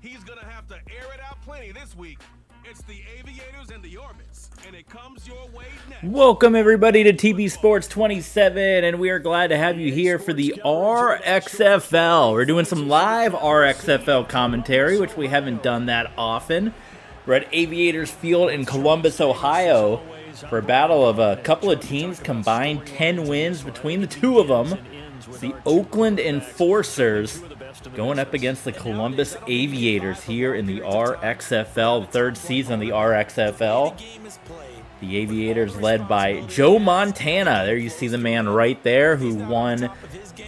He's going to have to air it out plenty this week. It's the Aviators and the Orbits, and it comes your way next. Welcome, everybody, to TB Sports 27, and we are glad to have you here for the RXFL. We're doing some live RXFL commentary, which we haven't done that often. We're at Aviators Field in Columbus, Ohio, for a battle of a couple of teams, combined 10 wins between the two of them. It's the Oakland Enforcers going up against the Columbus Aviators here in the RXFL, the third season of the RXFL. The Aviators led by Joe Montana. There you see the man right there who won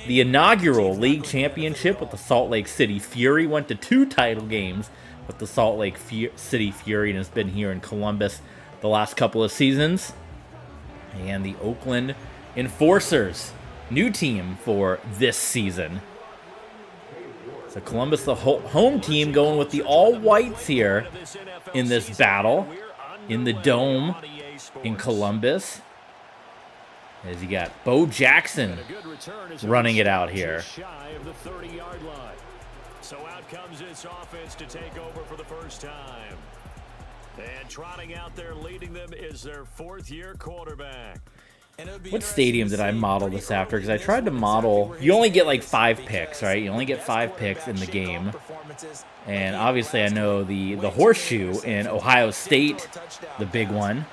the inaugural league championship with the Salt Lake City Fury. Went to 2 title games with the Salt Lake City Fury and has been here in Columbus the last couple of seasons. And the Oakland Enforcers, new team for this season. So Columbus, the home team, going with the all-whites here in this battle in the Dome in Columbus. As you got Bo Jackson running it out here. So out comes this offense to take over for the first time. And trotting out there leading them is their 4th-year quarterback. What stadium did I model this after? Because I tried to model... You only get like 5 picks, right? You only get 5 picks in the game. And obviously I know the Horseshoe in Ohio State, the big one.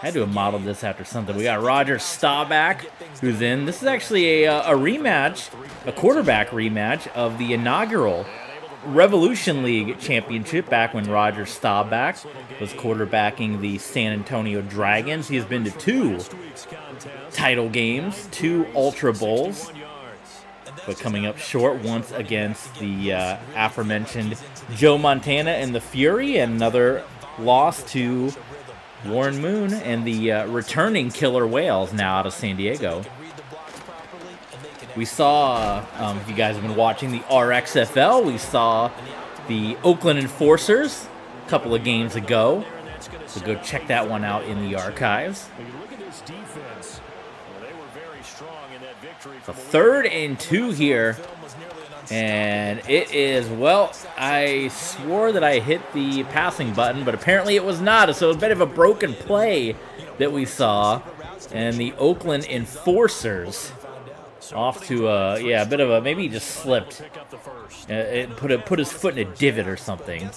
I had to have modeled this after something. We got Roger Staubach, who's in. This is actually a rematch, a quarterback rematch of the inaugural Revolution League championship back when Roger Staubach was quarterbacking the San Antonio Dragons. He has been to 2 title games, 2 Ultra Bowls, but coming up short once against the aforementioned Joe Montana and the Fury, and another loss to Warren Moon and the returning Killer Whales now out of San Diego. We saw, if you guys have been watching the RXFL, we saw the Oakland Enforcers a couple of games ago. So go check that one out in the archives. So 3rd and 2 here. And it is, well, I swore that I hit the passing button, but apparently it was not. So it was a bit of a broken play that we saw. And the Oakland Enforcers off to a bit of a, maybe he just slipped. It put his foot in a divot or something.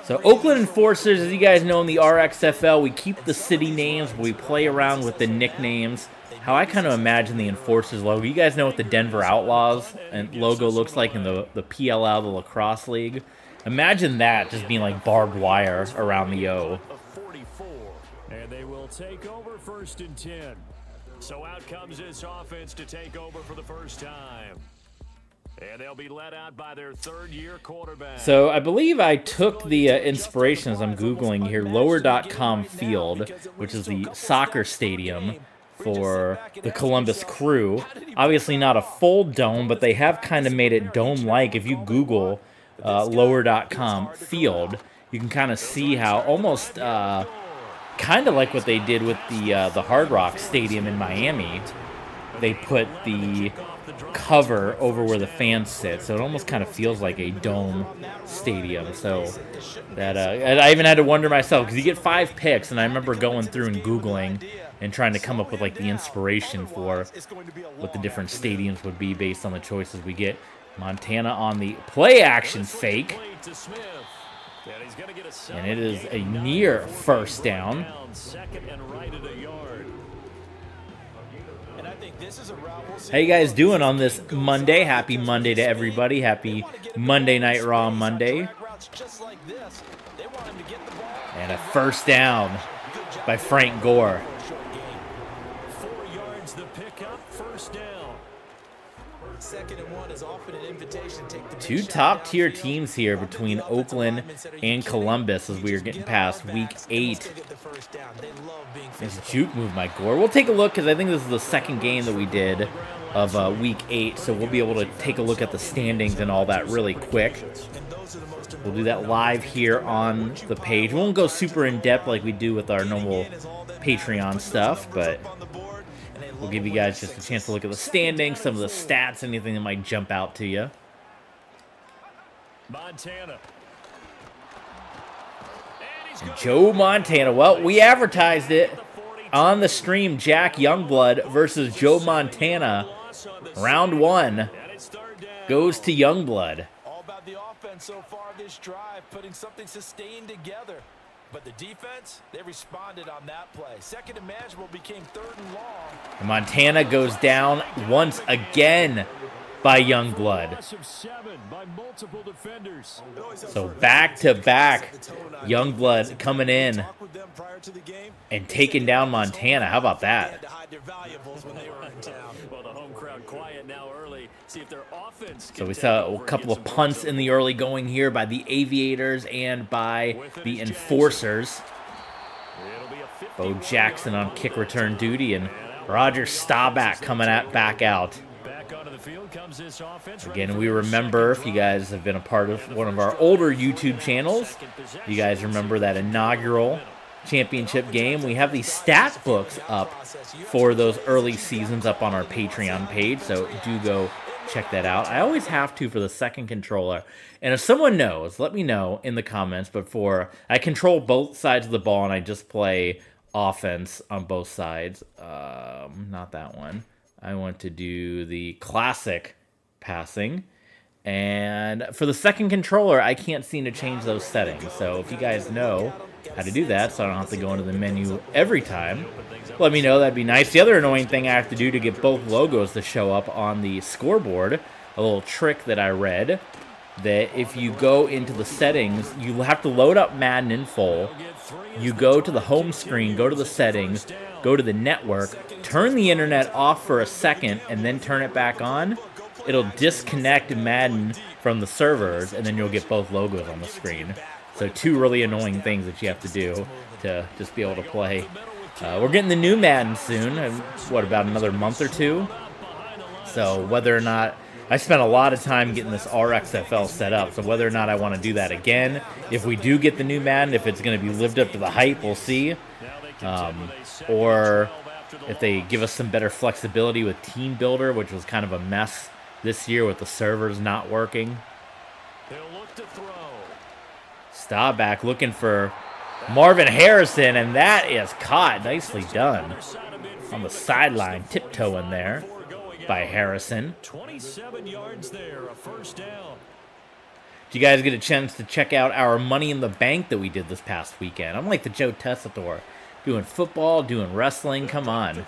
So Oakland Enforcers, as you guys know, in the RXFL, we keep the city names, but we play around with the nicknames. How I kind of imagine the Enforcers logo. You guys know what the Denver Outlaws and logo looks like in the PLL, the lacrosse league. Imagine that just being like barbed wire around the O. And they will take over 1st and 10. So out comes this offense to take over for the first time. And they'll be led out by their 3rd-year quarterback. So I believe I took the inspiration, as I'm Googling here, Lower.com Field, which is the soccer stadium for the Columbus Crew. Obviously not a full dome, but they have kind of made it dome-like. If you Google Lower.com Field, you can kind of see how almost... kind of like what they did with the Hard Rock Stadium in Miami. They put the cover over where the fans sit, so it almost kind of feels like a dome stadium. So that I even had to wonder myself, because you get 5 picks, and I remember going through and Googling and trying to come up with like the inspiration for what the different stadiums would be based on the choices we get. Montana on the play action fake. And it is a near 1st down. How you guys doing on this Monday? Happy Monday to everybody. Happy Monday Night Raw Monday. And a 1st down by Frank Gore. 4 yards the pickup, 1st down. 2nd and 1 is often an invitation. 2 top-tier teams here between Oakland and Columbus as we are getting past Week 8. Nice juke move by Gore. We'll take a look, because I think this is the 2nd game that we did of Week 8, so we'll be able to take a look at the standings and all that really quick. We'll do that live here on the page. We won't go super in-depth like we do with our normal Patreon stuff, but we'll give you guys just a chance to look at the standings, some of the stats, anything that might jump out to you. Montana. Joe Montana. Well, we advertised it on the stream. Jack Youngblood versus Joe Montana. Round 1 goes to Youngblood. All about the offense so far this drive, putting something sustained together. But the defense, they responded on that play. Second and manageable became 3rd and long. Montana goes down once again by Youngblood. So back-to-back, Youngblood coming in and taking down Montana. How about that? So we saw a couple of punts in the early going here by the Aviators and by the Enforcers. Bo Jackson on kick return duty and Roger Staubach coming back out. Again, we remember, if you guys have been a part of one of our older YouTube channels, you guys remember that inaugural championship game. We have these stat books up for those early seasons up on our Patreon page, so do go check that out. I always have to for the second controller. And if someone knows, let me know in the comments. But I control both sides of the ball and I just play offense on both sides. Not that one. I want to do the classic passing. And for the second controller, I can't seem to change those settings. So if you guys know how to do that, so I don't have to go into the menu every time, let me know. That'd be nice. The other annoying thing I have to do to get both logos to show up on the scoreboard, a little trick that I read, that if you go into the settings, you have to load up Madden in full. You go to the home screen, go to the settings, go to the network, turn the internet off for a second, and then turn it back on. It'll disconnect Madden from the servers, and then you'll get both logos on the screen. So 2 really annoying things that you have to do to just be able to play. We're getting the new Madden soon. What, about another month or 2? So whether or not... I spent a lot of time getting this RXFL set up, so whether or not I want to do that again, if we do get the new Madden, if it's going to be lived up to the hype, we'll see. Or if they give us some better flexibility with Team Builder, which was kind of a mess this year with the servers not working. Staubach looking for Marvin Harrison, and that is caught. Nicely done. On the sideline, tiptoeing there by Harrison. 27 yards there, a first down. Did you guys get a chance to check out our Money in the Bank that we did this past weekend? I'm like the Joe Tessitore, doing football, doing wrestling. Come on.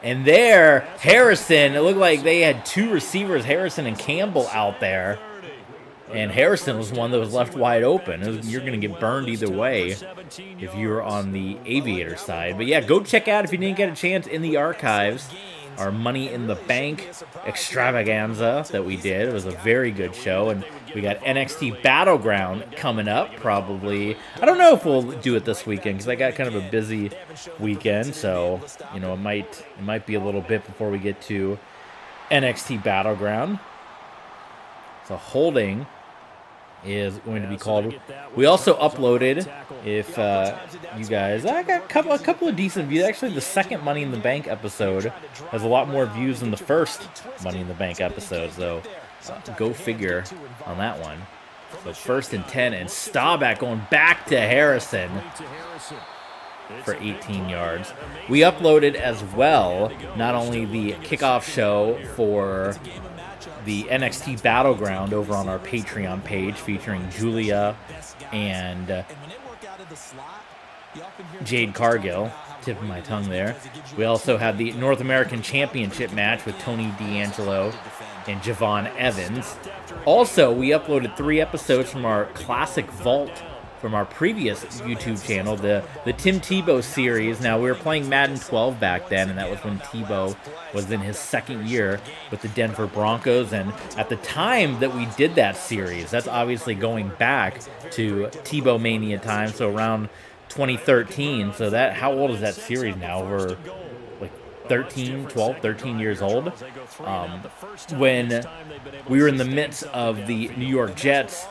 And there, Harrison, it looked like they had 2 receivers, Harrison and Campbell, out there. And Harrison was one that was left wide open. You're going to get burned either way if you're on the Aviator side. But yeah, go check out, if you didn't get a chance, in the archives, our Money in the Bank extravaganza that we did. It was a very good show. And we got NXT Battleground coming up probably. I don't know if we'll do it this weekend because I got kind of a busy weekend. So, you know, it might be a little bit before we get to NXT Battleground. So holding is going to be called. We also uploaded, if you guys, I got a couple of decent views. Actually, the second Money in the Bank episode has a lot more views than the first Money in the Bank episode, so go figure on that one. So 1st and 10, and Staubach going back to Harrison for 18 yards. We uploaded as well, not only the kickoff show for the NXT Battleground over on our Patreon page, featuring Julia and Jade Cargill. Tip of my tongue there. We also had the North American Championship match with Tony D'Angelo and Javon Evans. Also, we uploaded 3 episodes from our Classic Vault from our previous YouTube channel, the Tim Tebow series. Now, we were playing Madden 12 back then, and that was when Tebow was in his 2nd year with the Denver Broncos. And at the time that we did that series, that's obviously going back to Tebow Mania time, so around 2013. So how old is that series now? Over like 13 years old, when we were in the midst of the New York Jets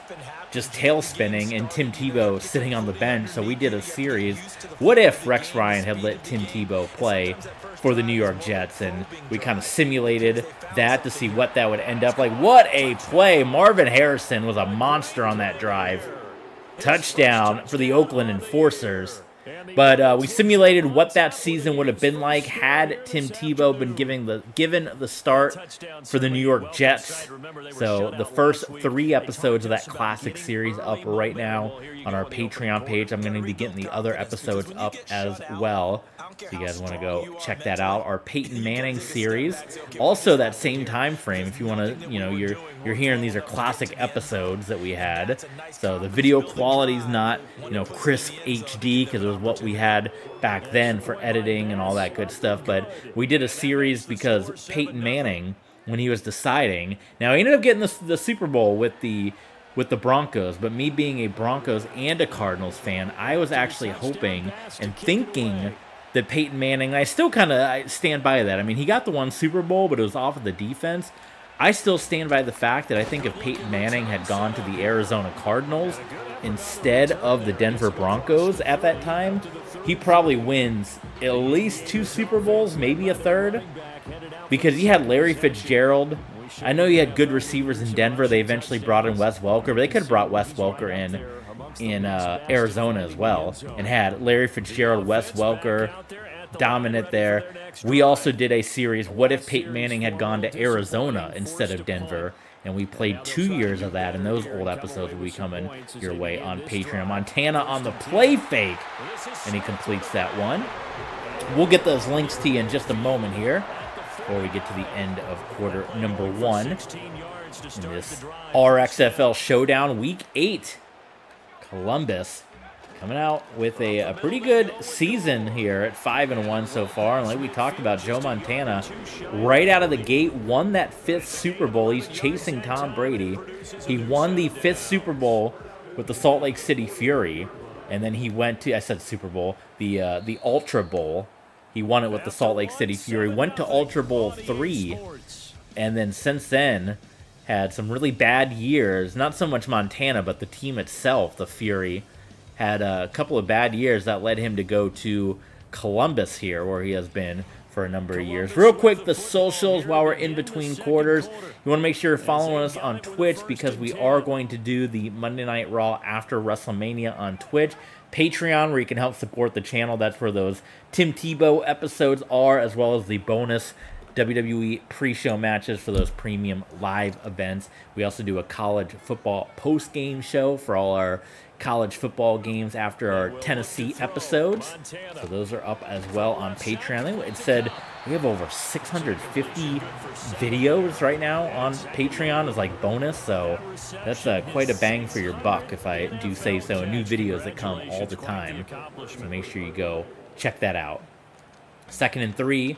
just tail spinning and Tim Tebow sitting on the bench. So we did a series, what if Rex Ryan had let Tim Tebow play for the New York Jets, and we kind of simulated that to see what that would end up like. What a play. Marvin Harrison was a monster on that drive. Touchdown for the Oakland Enforcers. But we simulated what that season would have been like had Tim Tebow been given the start for the New York Jets. So the first 3 episodes of that classic series up right now on our Patreon page. I'm going to be getting the other episodes up as well. If you guys want to go check that out, our Peyton Manning series, also that same time frame. If you want to, you're hearing these are classic episodes that we had. So the video quality is not, crisp HD because it was what we had back then for editing and all that good stuff. But we did a series because Peyton Manning, when he was deciding, now he ended up getting the Super Bowl with the Broncos, but me being a Broncos and a Cardinals fan, I was actually hoping and thinking that Peyton Manning, I still kind of stand by that. I mean, he got the 1 Super Bowl, but it was off of the defense. I still stand by the fact that I think if Peyton Manning had gone to the Arizona Cardinals instead of the Denver Broncos at that time, he probably wins at least 2 Super Bowls, maybe a third, because he had Larry Fitzgerald. I know he had good receivers in Denver. They eventually brought in Wes Welker, but they could have brought Wes Welker in Arizona as well, and had Larry Fitzgerald, Wes Welker, dominant there. We also did a series, what if Peyton Manning had gone to Arizona instead of Denver, and we played 2 years of that, and those old episodes will be coming your way on Patreon. Montana on the play fake, and he completes that one. We'll get those links to you in just a moment here before we get to the end of quarter number 1 in this RXFL Showdown Week 8. Columbus coming out with a pretty good season here at 5-1 so far. And like we talked about, Joe Montana right out of the gate won that 5th Super Bowl. He's chasing Tom Brady. He won the 5th Super Bowl with the Salt Lake City Fury. And then he went to, I said Super Bowl, the Ultra Bowl. He won it with the Salt Lake City Fury. Went to Ultra Bowl 3. And then since then had some really bad years. Not so much Montana, but the team itself, the Fury, had a couple of bad years that led him to go to Columbus here, where he has been for a number of years. Real quick, the socials while we're in between quarters. You want to make sure you're following us on Twitch, because we are going to do the Monday Night Raw after WrestleMania on Twitch. Patreon, where you can help support the channel. That's where those Tim Tebow episodes are, as well as the bonus WWE pre-show matches for those premium live events. We also do a college football post-game show for all our college football games after our Tennessee episodes. So those are up as well on Patreon. I think it said we have over 650 videos right now on Patreon as like bonus. So that's quite a bang for your buck, if I do say so. And new videos that come all the time. So make sure you go check that out. 2nd and 3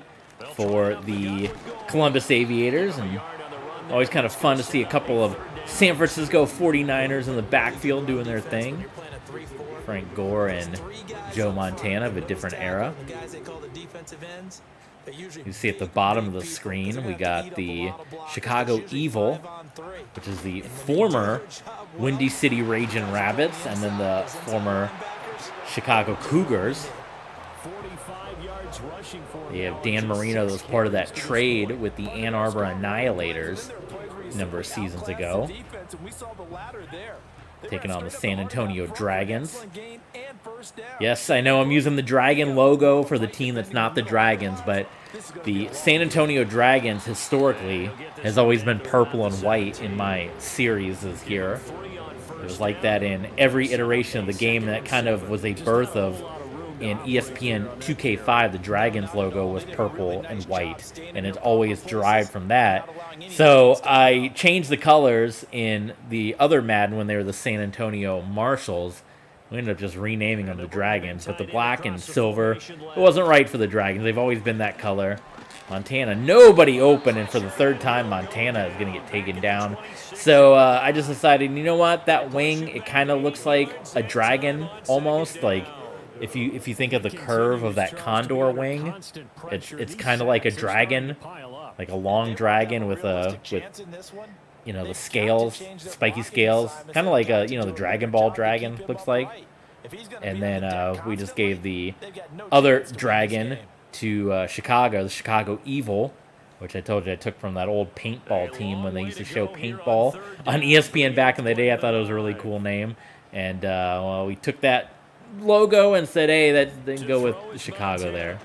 for the Columbus Aviators, and always kind of fun to see a couple of San Francisco 49ers in the backfield doing their thing. Frank Gore and Joe Montana of a different era. You see at the bottom of the screen, we got the Chicago Evil, which is the former Windy City Ragin' Rabbits, and then the former Chicago Cougars. They have Dan Marino, that was part of that trade with the Ann Arbor Annihilators a number of seasons ago, taking on the San Antonio Dragons. Yes, I know I'm using the Dragon logo for the team that's not the Dragons, but the San Antonio Dragons historically has always been purple and white in my series here. It was like that in every iteration of the game, and that kind of was a birth of, in ESPN 2K5, the Dragons logo was purple and white, and it's always derived from that. So I changed the colors in the other Madden when they were the San Antonio Marshals. We ended up just renaming them the Dragons, but the black and silver, it wasn't right for the Dragons. They've always been that color. Montana, nobody open, and for the 3rd time, Montana is going to get taken down. So I just decided, you know what, that wing, it kind of looks like a dragon almost, like if you think of the curve of that condor wing, it's kind of like a dragon, like a long dragon with you know, the scales, spiky scales, kind of like a, you know, the Dragon Ball dragon looks like. And then we just gave the other dragon to Chicago, the Chicago Evil, which I told you I took from that old paintball team when they used to show paintball on ESPN back in the day. I thought it was a really cool name. And, well, we took that logo and said, hey, that didn't go with Chicago there.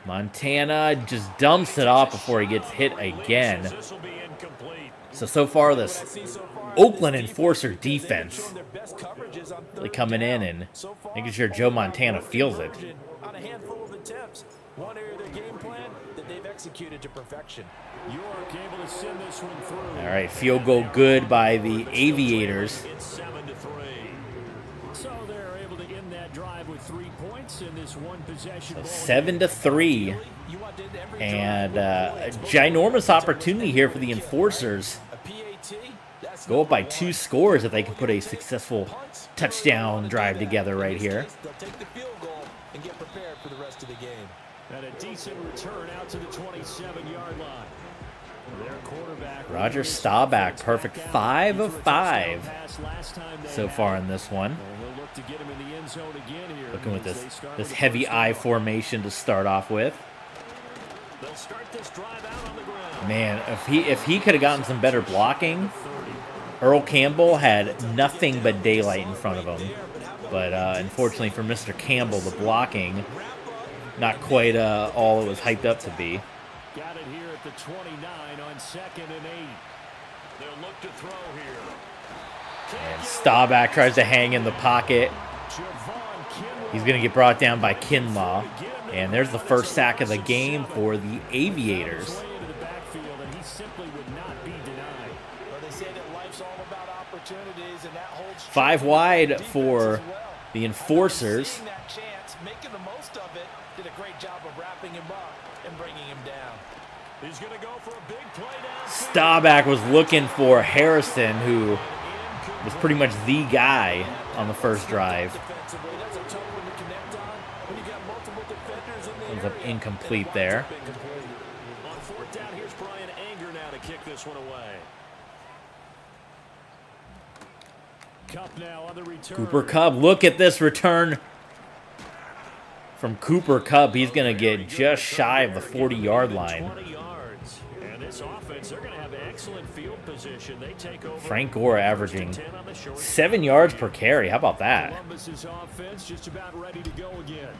Montana just dumps it off before he gets hit again. So far this Oakland Enforcer defense really coming in and making sure Joe Montana feels it. On a handful of attempts, one area of their game plan that they've executed to perfection. York able to send this one through. All right, field goal good by the Aviators. It's 7-3. So they're able to end that drive with 3 points in this one possession. 7-3. And a ginormous opportunity here for the Enforcers. Go up by 2 scores if they can put a successful touchdown drive together right here. They'll take the field goal and get prepared for the rest of the game. And a decent return out to the 27-yard line. Their quarterback Roger Staubach, perfect 5 of 5 so far in this one. Looking with this heavy I formation to start off with. They'll start this drive out on the ground. Man, if he could have gotten some better blocking, Earl Campbell had nothing but daylight in front of him. But unfortunately for Mr. Campbell, the blocking, not quite all it was hyped up to be. Got it here at the 29 on 2nd and 8. They'll look to throw here. And Staubach tries to hang in the pocket. He's going to get brought down by Kinlaw. And there's the first sack of the game for the Aviators. 5 wide for the Enforcers. Making the most of it, did a great job of wrapping him up and bringing him down. He's going to go for a big play down. Staubach was looking for Harrison, who was pretty much the guy on the first drive. Ends up incomplete there. On 4th down, here's Brian Anger now to kick this one away. Cup now on the return. Cooper Kupp, look at this return from Cooper Kupp. He's going to get just shy of the 40-yard line. 20 yards. And this offense, they're going to have excellent field position. They take over. Frank Gore averaging 7 yards per carry. How about that? Columbus's offense just about ready to go again.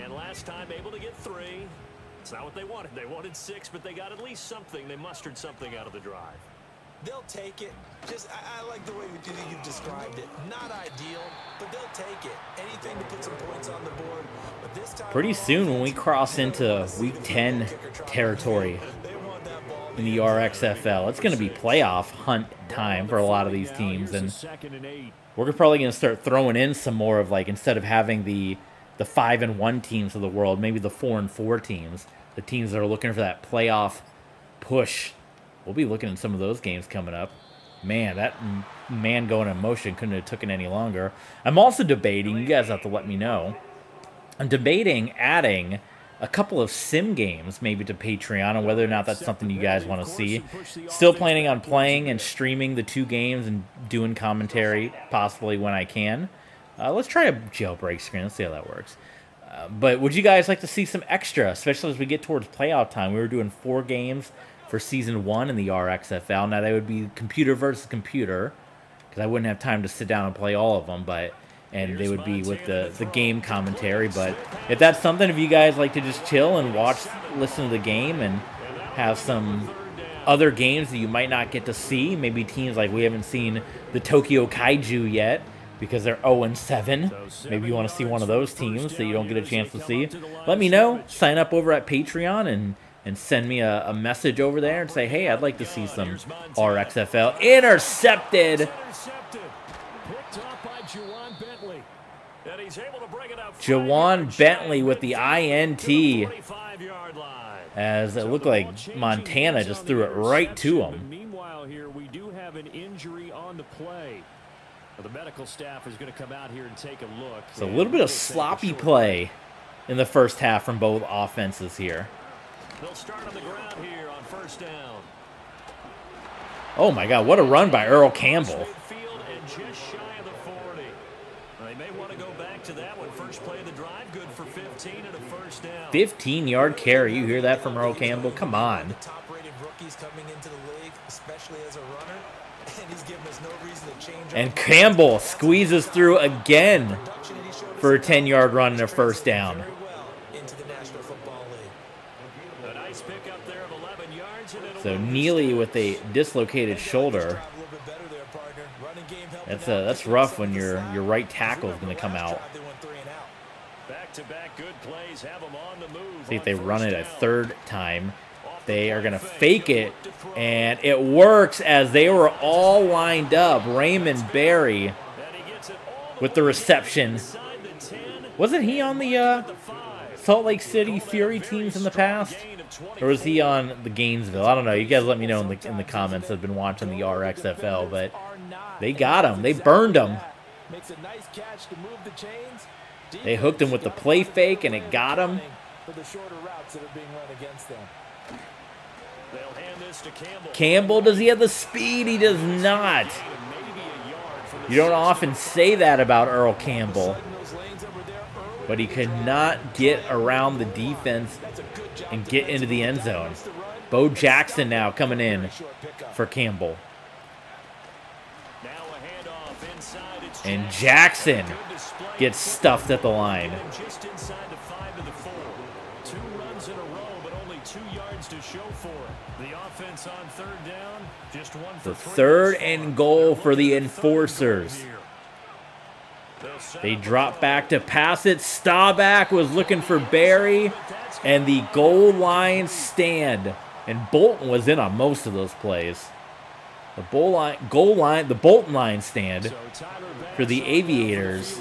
And last time able to get 3. It's not what they wanted. They wanted 6, but they got at least something. They mustered something out of the drive. They'll take it. Just, I like the way you've described it. Not ideal, but they'll take it. Anything to put some points on the board. But this time Pretty soon when we cross into Week 10 territory in the RXFL, it's going to be playoff hunt time for a lot of these teams. And we're probably going to start throwing in some more of, like, instead of having the 5-1 teams of the world, maybe the 4-4 teams, the teams that are looking for that playoff push. We'll be looking at some of those games coming up. Man, that man going in motion couldn't have taken any longer. I'm also debating, you guys have to let me know, I'm debating adding a couple of sim games maybe to Patreon, and whether or not that's something you guys want to see. Still planning on playing and streaming the 2 games and doing commentary possibly when I can. Let's try a jailbreak screen. Let's see how that works. But would you guys like to see some extra, especially as we get towards playoff time? We were doing 4 games for Season 1 in the RXFL. Now, they would be computer versus computer, because I wouldn't have time to sit down and play all of them, and they would be with the game commentary. But if that's something, if you guys like to just chill and listen to the game and have some other games that you might not get to see, maybe teams like we haven't seen the Tokyo Kaiju yet, because they're 0-7. Maybe you want to see one of those teams that you don't get a chance to see. Let me know. Sign up over at Patreon and send me a message over there and say, hey, I'd like to see some RXFL. Intercepted. Jawan Bentley with the INT. As it looked like Montana just threw it right to him. Meanwhile, here we do have an injury on the play. Well, the medical staff is going to come out here and take a look. So a little bit of sloppy play in the first half from both offenses here. They'll start on the ground here on first down. Oh my God, what a run by Earl Campbell. And just shy of the 40. They may want to go back to that one. First play of the drive, good for 15 and a first down. 15-yard carry. You hear that from Earl Campbell? Come on. Top-rated rookies coming into the league, especially as a runner, and he's giving us no reason to change. And Campbell squeezes through again for a 10-yard run and a first down. Very well into the National Football League. A nice pickup there of 11 yards. So Neely with a dislocated shoulder. That's rough when your right tackle is going to come out. Back-to-back good plays have them on the move. See if they run it a third time. They are going to fake it, and it works as they were all lined up. Raymond Berry with the reception. Wasn't he on the Salt Lake City Fury teams in the past? Or was he on the Gainesville? I don't know. You guys let me know in the comments. I've been watching the RXFL, but they got him. They burned him. They hooked him with the play fake, and it got him. Campbell, does he have the speed? He does not. You don't often say that about Earl Campbell, but he could not get around the defense and get into the end zone. Bo Jackson now coming in for Campbell. And Jackson gets stuffed at the line. Just inside the 5 of the 4. 2 runs in a row, but only 2 yards to show for it. The offense on third down, just 1 for 3. Third and goal for the Enforcers. They drop back to pass it. Staubach was looking for Berry, and the goal line stand. And Bolton was in on most of those plays. The Bolton line stand for the Aviators,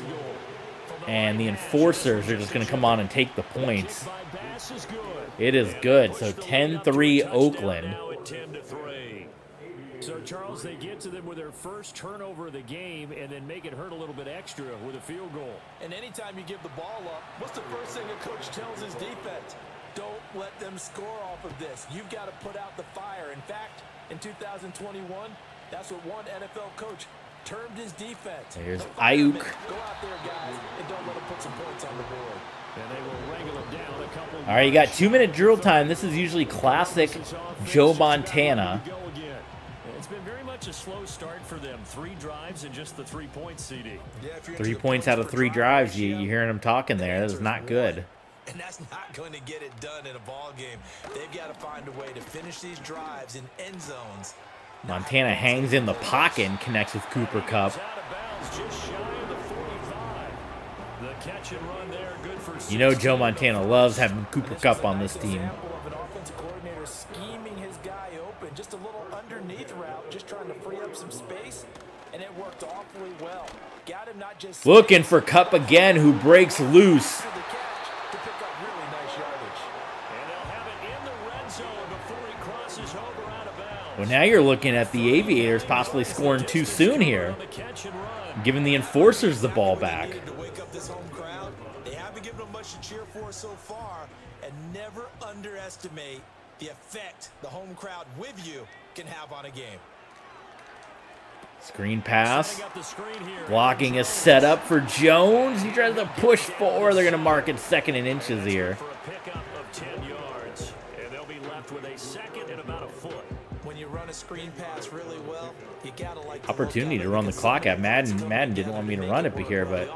and the Enforcers are just going to come on and take the points. It is good. So 10-3 Oakland. So, Charles, they get to them with their first turnover of the game and then make it hurt a little bit extra with a field goal. And anytime you give the ball up, what's the first thing a coach tells his defense? Don't let them score off of this. You've got to put out the fire. In fact, in 2021, that's what one NFL coach termed his defense. Here's Ayuk. Go out there, guys, and don't let them put some points on the board. And they will wrangle them down a couple. All right, you got 2-minute drill time. This is usually classic Joe Montana. It's been very much a slow start for them. 3 drives and just the 3 points, CD. 3 points out of 3 drives. You hearing him talking there. That is not good. And that's not going to get it done in a ball game. They've got to find a way to finish these drives in end zones. Montana hangs in the pocket and connects with Cooper Kupp. You know Joe Montana loves having Cooper Kupp on this team. An offensive coordinator scheming his guy open, just a little underneath route, just trying to free up some space, and it worked awfully well. Got him not just looking for Kupp again, who breaks loose. Well, now you're looking at the Aviators possibly scoring too soon here, giving the Enforcers the ball back. They haven't given them much to cheer for so far, and never underestimate the effect the home crowd with you can have on a game. Screen pass. Blocking is set up for Jones. He tries to push forward. They're going to mark it 2nd and inches here. For a pickup of 10 yards, and they'll be left with a 2nd and about a foot. When you run a screen pass really well, you gotta like opportunity to run the clock out. Madden didn't want me to run it here, but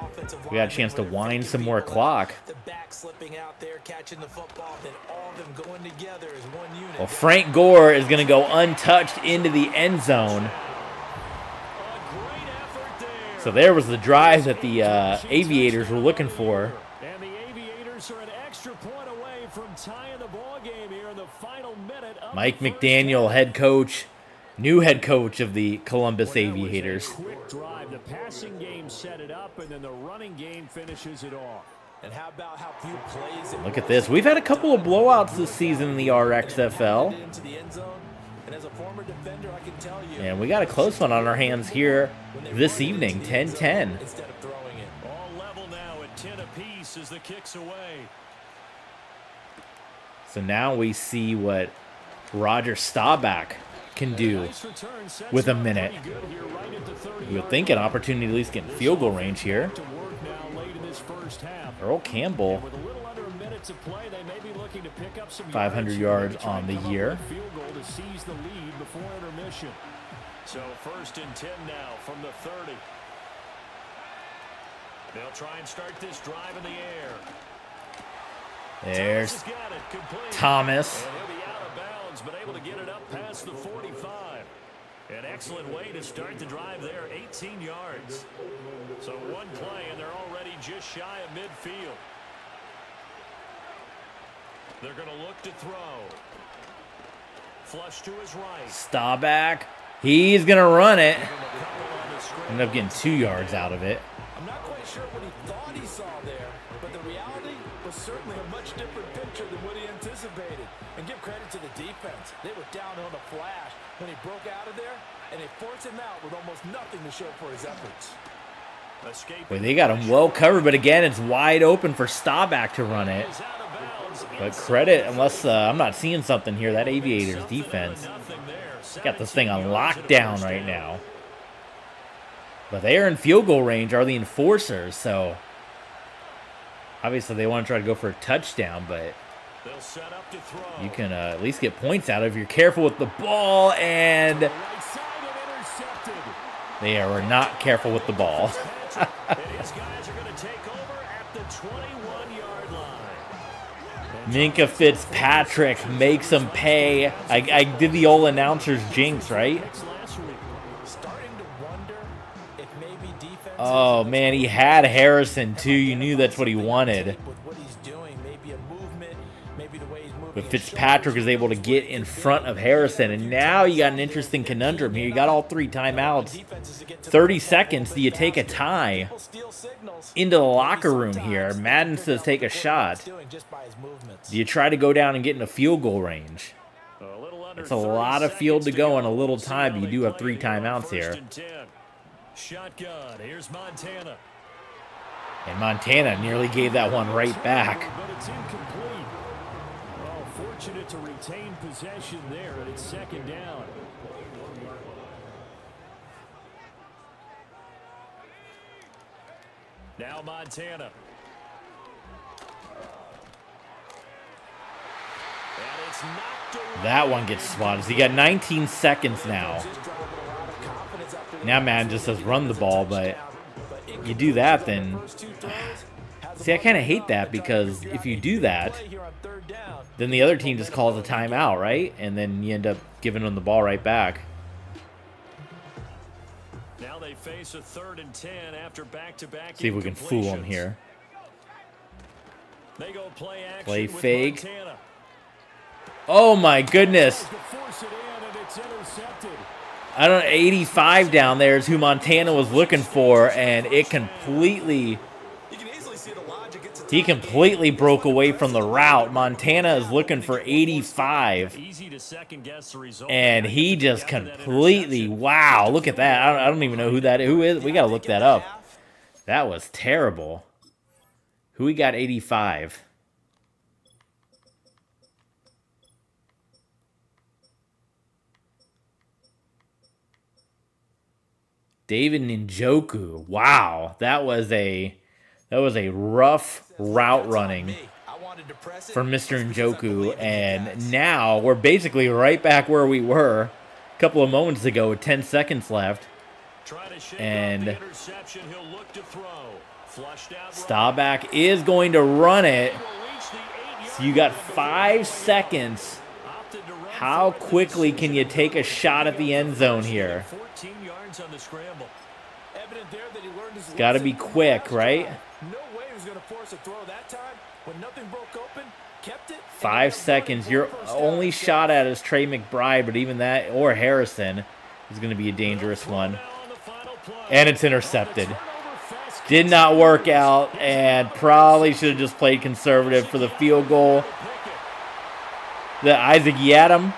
we got a chance to wind some more clock. The back slipping out there, catching the football, then all of them going together as one unit. Well, Frank Gore is going to go untouched into the end zone. So there was the drive that the Aviators were looking for. And the Aviators are an extra point away from tying the ball game here in the final minute. Mike McDaniel, head coach, new head coach of the Columbus Aviators. Quick drive. The passing game set it up, and then the running game finishes it off. And how about how few plays? Look at this. We've had a couple of blowouts this season in the RXFL. And as a former defender, I can tell you. And we got a close one on our hands here this evening, 10-10. Instead of throwing it. All level now at 10 apiece as the kick's away. So now we see what Roger Staubach can do with a minute. You would think an opportunity to at least get in field goal range here. Earl Campbell, 500 yards on the year. So 1st and 10 now from the 30. They'll try and start this drive in the air. There's Thomas. And he'll be out of bounds, but able to get it up past the 45. An excellent way to start the drive there, 18 yards. So one play, and they're already just shy of midfield. They're going to look to throw. Flush to his right. Staubach. He's going to run it. Ended up getting 2 yards out of it. I'm not quite sure what he thought he saw there, but the reality was certainly a much different picture than what he anticipated. And give credit to the defense. They were down on a flash when he broke out of there, and they forced him out with almost nothing to show for his efforts. Well, they got him well covered, but again, it's wide open for Staubach to run it. But credit, unless I'm not seeing something here, that Aviators defense got this thing on lockdown right now. But they are in field goal range, are the enforcers, so obviously they want to try to go for a touchdown, but you can at least get points out if you're careful with the ball, and they are not careful with the ball. Minka Fitzpatrick makes him pay. I did the old announcer's jinx, right? Oh, man, he had Harrison, too. You knew that's what he wanted. But Fitzpatrick is able to get in front of Harrison. And now you got an interesting conundrum here. You got all 3 timeouts. 30 seconds. Do you take a tie into the locker room here? Madden says take a shot. Do you try to go down and get in a field goal range? It's a lot of field to go in a little time, but you do have 3 timeouts here. Shotgun. Here's Montana. And Montana nearly gave that one right back. But it's incomplete. Well, fortunate to retain possession there, and it's 2nd down. Now Montana. And it's knocked away. That one gets swatted. So you got 19 seconds now. Now Madden just says run the ball, but you do that, then see, I kind of hate that, because if you do that, then the other team just calls a timeout, right? And then you end up giving them the ball right back. Now they face a 3rd and 10 after back-to-back. See if we can fool them here. They go play action. Play with fake. Montana. Oh my goodness. I don't know, 85 down there is who Montana was looking for, and it completely, he completely broke away from the route. Montana is looking for 85, and he just completely, wow, look at that. I don't even know who is. We got to look that up. That was terrible. Who we got 85? David Njoku. Wow, that was a rough route running for Mr. Njoku, and now we're basically right back where we were a couple of moments ago with 10 seconds left. And Staubach is going to run it. So you got 5 seconds. How quickly can you take a shot at the end zone here? It's got to be quick, right? 5 seconds. Your only shot at is Trey McBride, but even that, or Harrison, is going to be a dangerous one. And it's intercepted. Did not work out, and probably should have just played conservative for the field goal. The Isaac Yiadom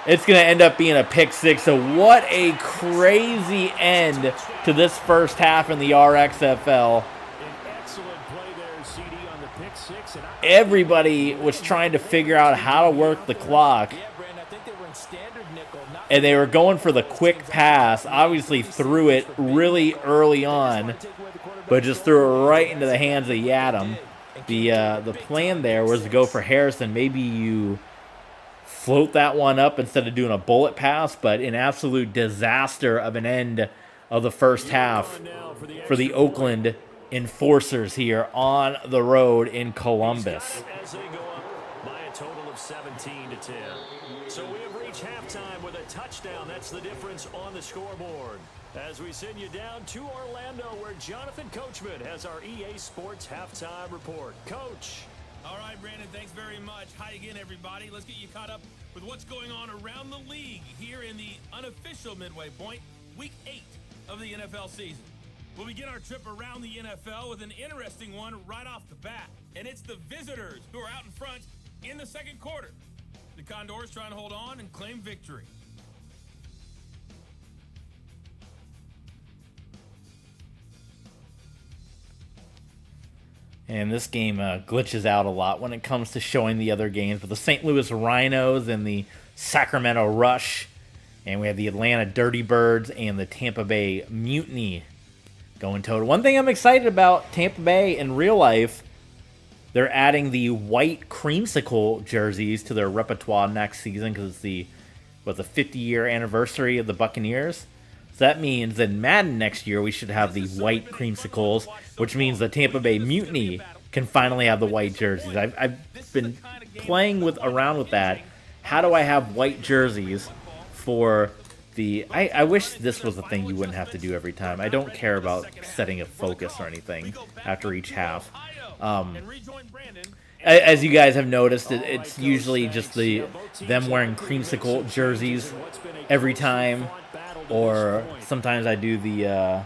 It's going to end up being a pick six. So what a crazy end to this first half in the RXFL. Everybody was trying to figure out how to work the clock. And they were going for the quick pass. Obviously threw it really early on, but just threw it right into the hands of Yadam. The plan there was to go for Harrison. Maybe you float that one up instead of doing a bullet pass, but an absolute disaster of an end of the first half for the Oakland Enforcers here on the road in Columbus. As they go up by a total of 17-10. So we have reached halftime with a touchdown. That's the difference on the scoreboard. As we send you down to Orlando, where Jonathan Coachman has our EA Sports halftime report. Coach. All right, Brandon, thanks very much. Hi again, everybody. Let's get you caught up with what's going on around the league here in the unofficial midway point, week 8 of the NFL season. We'll begin our trip around the NFL with an interesting one right off the bat, and it's the visitors who are out in front in the second quarter. The Condors trying to hold on and claim victory. And this game glitches out a lot when it comes to showing the other games. But the St. Louis Rhinos and the Sacramento Rush. And we have the Atlanta Dirty Birds and the Tampa Bay Mutiny going total. One thing I'm excited about, Tampa Bay in real life, they're adding the white creamsicle jerseys to their repertoire next season because it's the 50-year anniversary of the Buccaneers. So that means that in Madden next year, we should have the white creamsicles, which means the Tampa Bay Mutiny can finally have the white jerseys. I've been playing around with that. How do I have white jerseys for the... I wish this was a thing you wouldn't have to do every time. I don't care about setting a focus or anything after each half. As you guys have noticed, it's usually just them wearing creamsicle jerseys every time. Or sometimes I do the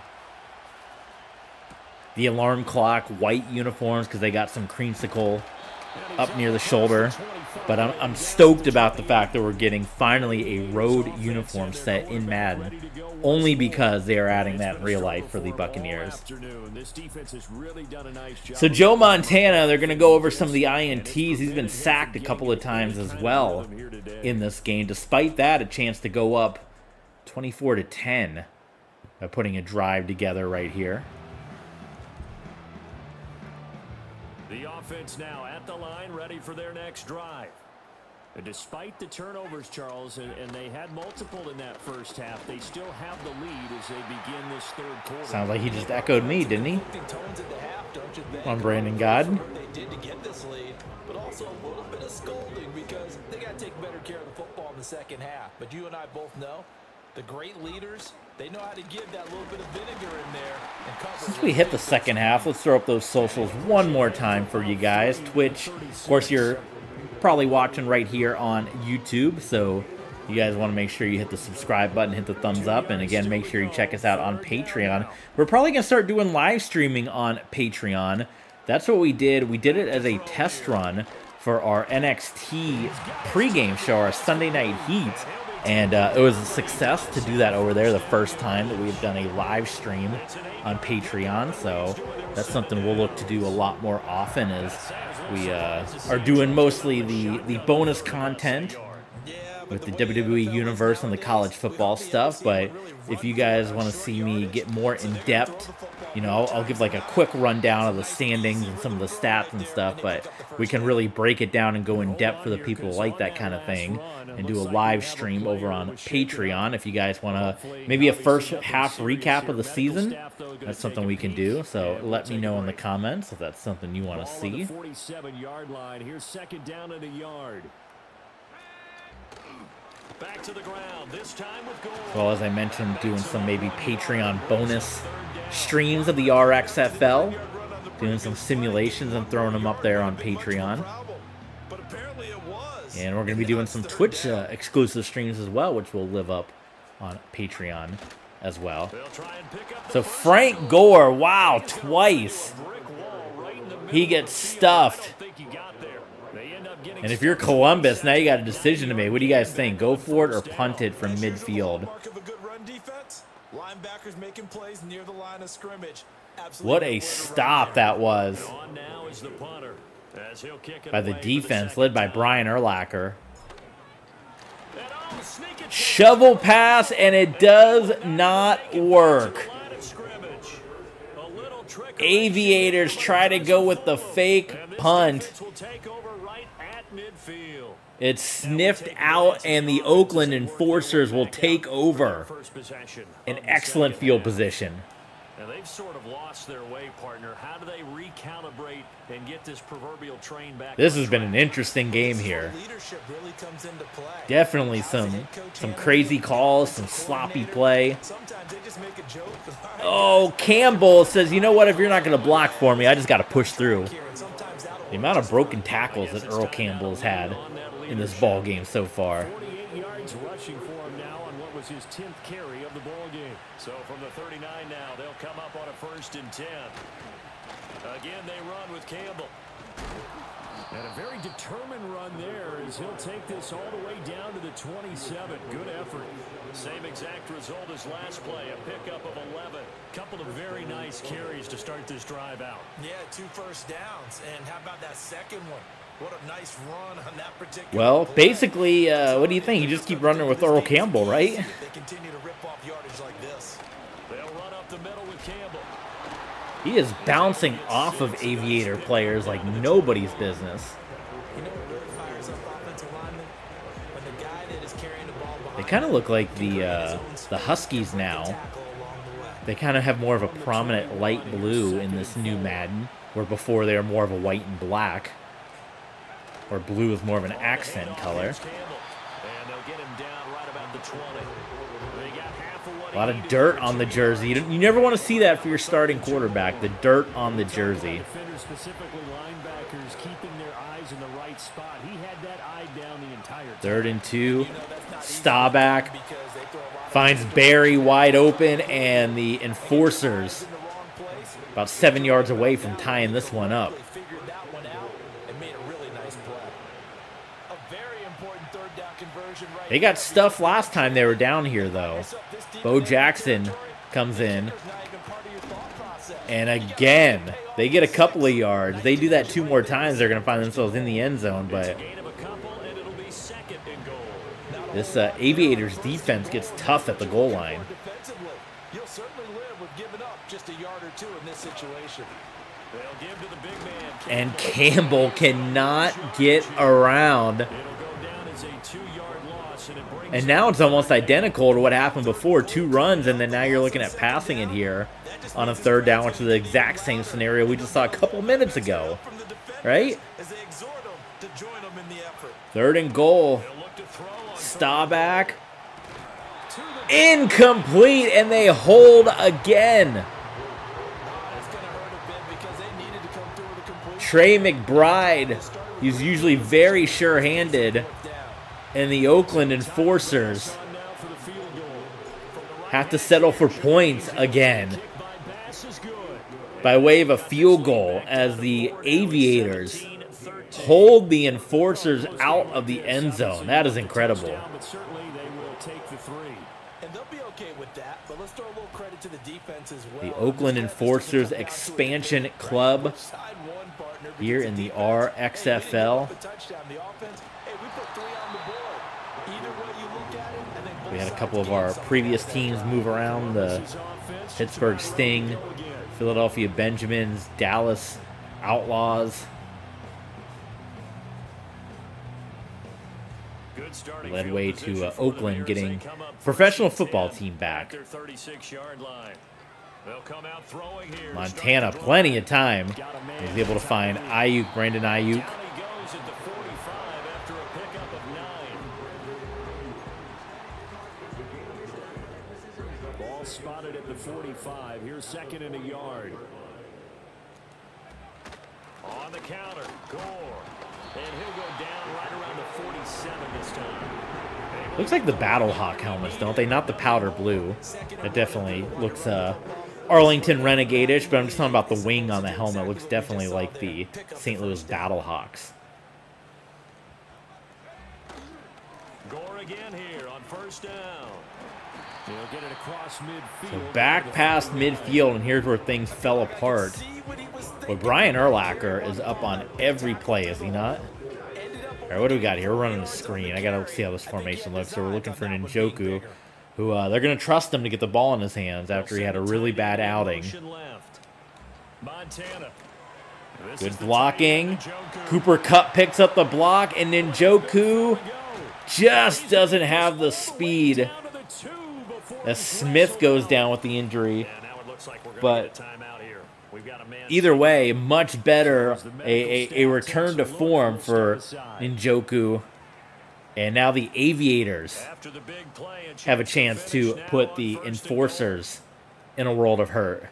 alarm clock white uniforms because they got some creamsicle up near the shoulder. But I'm stoked about the fact that we're getting finally a road uniform set in Madden, only because they are adding that in real life for the Buccaneers. So Joe Montana, they're going to go over some of the INTs. He's been sacked a couple of times as well in this game. Despite that, a chance to go up 24-10 by putting a drive together right here. The offense now at the line, ready for their next drive. And despite the turnovers, Charles, and they had multiple in that first half, they still have the lead as they begin this third quarter. Sounds like he just echoed me, didn't he? On Brandon God. They did to get this lead, but also a little bit of scolding because they got to take better care of the football in the second half. But you and I both know the great leaders, they know how to give that little bit of vinegar in there and cover. Since we hit the second half, let's throw up those socials one more time for you guys. Twitch, of course, you're probably watching right here on YouTube, so you guys want to make sure you hit the subscribe button, hit the thumbs up, and again, make sure you check us out on Patreon. We're probably going to start doing live streaming on Patreon. That's what we did. We did it as a test run for our NXT pregame show, our Sunday Night Heat. And it was a success to do that over there the first time that we've done a live stream on Patreon. So that's something we'll look to do a lot more often as we are doing mostly the bonus content with the WWE Universe and the college football stuff. But if you guys want to see me get more in-depth, you know, I'll give like a quick rundown of the standings and some of the stats and stuff, but we can really break it down and go in depth for the people who like that kind of thing and do a live stream over on Patreon. If you guys want to, maybe a first half recap of the season, that's something we can do. So let me know in the comments if that's something you want to see. 47-yard line. Here's second down and a yard. Back to the ground, this time with goal. Well, as I mentioned, doing some maybe Patreon bonus streams of the RXFL, doing some simulations and throwing them up there on Patreon. And we're going to be doing some Twitch exclusive streams as well, which will live up on Patreon as well. So Frank Gore, wow, twice. He gets stuffed. getting And if you're Columbus, now you got a decision to make. What do you guys think? Go for it or punt it from midfield? Linebackers making plays near the line of scrimmage. What a stop that was on now is the punter, as he'll kick it by the away for defense, second led by time. Brian Urlacher. And sneak it to the Shovel pass, and it does not work. line of scrimmage. A little trick Aviators try to go with the fake and this punt. defense will take over right at midfield. It's sniffed out, and the Oakland Enforcers will take over. First possession An of the excellent second field half. position. Now they've sort of lost their way, partner. How do they recalibrate and get this proverbial train back? This on has been track? an interesting game here. Leadership really comes into play. Definitely some crazy calls, some sloppy play. Sometimes they just make a joke. Oh, Campbell says, you know what, if you're not going to block for me, I just got to push through. The amount of broken tackles that Earl Campbell has had in this ball game so far. 48 yards rushing for him now on what was his 10th carry of the ball game. So from the 39 now, they'll come up on a 1st and 10. Again, they run with Campbell. And a very determined run there as he'll take this all the way down to the 27. Good effort. Same exact result as last play, a pickup of 11. Couple of very nice carries to start this drive out. Yeah, 2 first downs. And how about that second one? What a nice run on that particular Well, play. basically, what do you think? You just keep running with Earl Campbell, right? They continue to rip off yardage like this. They'll run up the middle with Campbell. He is bouncing off of Aviator players like nobody's business. You know what really fires up offensive linemen? When the guy that is carrying the ball behind They kind of look like him the Huskies now. tackle along the way. They kind of have more of a prominent light blue in this new Madden, where before they were more of a white and black. Or blue is more of an accent color. Here's Campbell. And they'll get him down right about the 20. They got half of what A lot he of needed dirt there, on the too. jersey. You never want to see that for your starting quarterback, the dirt on the jersey. Defenders, specifically linebackers, keeping their eyes in the right spot. He had that eye down the entire time. 3rd and 2. You know that's not easy Staubach because they throw a lot of finds Barry wide open, and the Enforcers in the wrong place. about 7 yards away from tying this one up. They figured that one out and made a really nice play. A very important 3rd down conversion right They got stuff last time they were down here, though. Bo Jackson comes in, and again, they get a couple of yards. They do that 2 more times, they're going to find themselves in the end zone, but Gain of a couple, and it'll be 2nd and goal. this Aviators defense gets tough at the goal line. Defensively, you'll certainly live with giving up just a yard or 2 in this situation. They'll give to the big man. And Campbell cannot get around. It'll go down as a 2-yard loss, and it brings And now it's almost identical to what happened before. 2 runs, and then now you're looking at passing it here on a 3rd down, which is the exact same scenario we just saw a couple minutes ago. From the defenders Right? as they exhort them to join them in the effort. 3rd and goal. They'll look to throw on Staubach. Incomplete, and they hold again. It's going to hurt a bit because they needed to come through with a complete Trey McBride, he's usually very sure-handed, down. and the Oakland Enforcers on now for the field goal. From the right have to settle for points again kick by Bass is good. by way of a field goal as the Aviators 17-13. hold the Enforcers out of the end zone. That is incredible. Touchdown, but certainly they will take the 3. And they'll be okay with that, but let's throw a little credit to the defense as well. The Oakland Enforcers Expansion Club Side one partner here in the RXFL. the touchdown, the offense. Hey, we put 3 on the board. Either way you look at it, I think We had a couple of our previous teams move around, the Pittsburgh Sting, Philadelphia Benjamins, Dallas Outlaws, Good starting led field way position to for them Oakland here as getting they come up professional 1st and football 10 team back. at their 36-yard line. They'll come out throwing here. Montana, Starting to plenty of time. Got a man. He was able to find Ayuk, Brandon Ayuk. Down he goes at the 45 after a pickup of 9. Ball spotted at the 45. Here's 2nd and a yard. On the counter, Gore. And he'll go down right around the 47 this time. Looks like the Battlehawk helmets, don't they? Not the powder blue. That definitely looks Arlington Renegade-ish, but I'm just talking about the wing on the helmet. Looks definitely like the St. Louis Battlehawks. Gore again here on first down. He'll get it across midfield. So back past midfield, and here's where things fell apart. But Brian Urlacher is up on every play, is he not? All right, what do we got here? We're running the screen. I got to see how this formation looks. So we're looking for an Njoku, who they're going to trust him to get the ball in his hands after he had a really bad outing. Good blocking. Cooper Kupp picks up the block, and Njoku just doesn't have the speed as Smith goes down with the injury. But either way, much better, a return to form for Njoku. And now the Aviators have a chance to put the Enforcers in a world of hurt.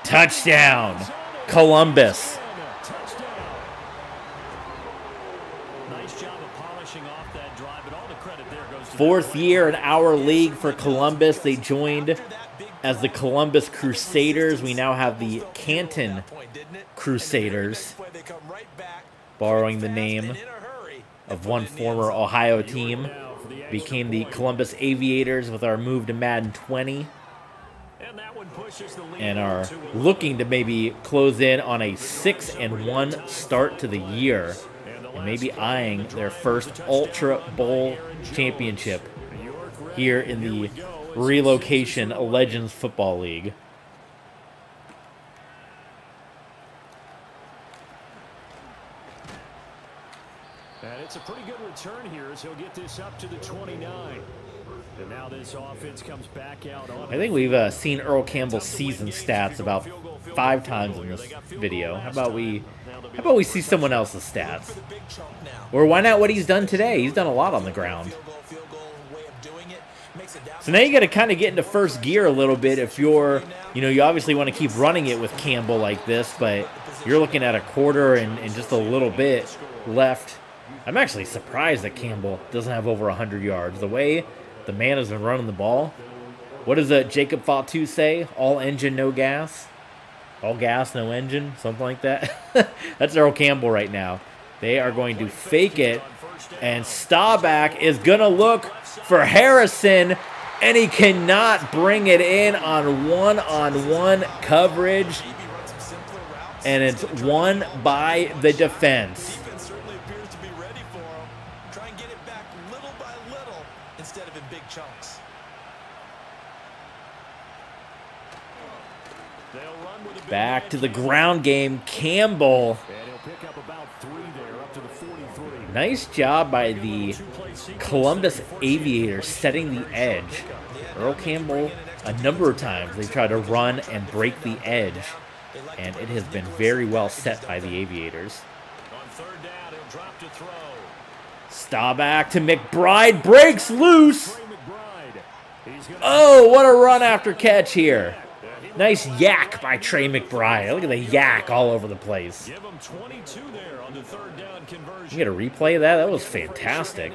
Touchdown, Columbus. Nice job of polishing off that drive, but all the credit there goes to Fourth year in our league for Columbus. They joined as the Columbus Crusaders. We now have the Canton Crusaders, borrowing the name of one former Ohio team. Became the Columbus Aviators with our move to Madden 20. And are looking to maybe close in on a 6-1 start to the year. And maybe eyeing their first Ultra Bowl championship here in the Relocation Legends Football League. And it's a pretty good return here as he'll get this up to the 29. And now this offense comes back out on. I think we've seen Earl Campbell's season stats about 5 times in this video. How about we see someone else's stats? Or why not what he's done today? He's done a lot on the ground. So now you got to kind of get into first gear a little bit if you're, you obviously want to keep running it with Campbell like this, but you're looking at a quarter and just a little bit left. I'm actually surprised that Campbell doesn't have over 100 yards. The way the man has been running the ball. What does Jacob Fatu say? All engine, no gas? All gas, no engine? Something like that. That's Earl Campbell right now. They are going to fake it. And Staubach is going to look for Harrison. And he cannot bring it in on one-on-one coverage. And it's won by the defense. Back to the ground game, Campbell. Nice job by the Columbus Aviators setting the edge. Earl Campbell, a number of times, they tried to run and break the edge, and it has been very well set by the Aviators. Staubach to McBride, breaks loose. Oh, what a run after catch here. Nice yak by Trey McBride. Look at the yak all over the place. You get a replay of that? That was fantastic.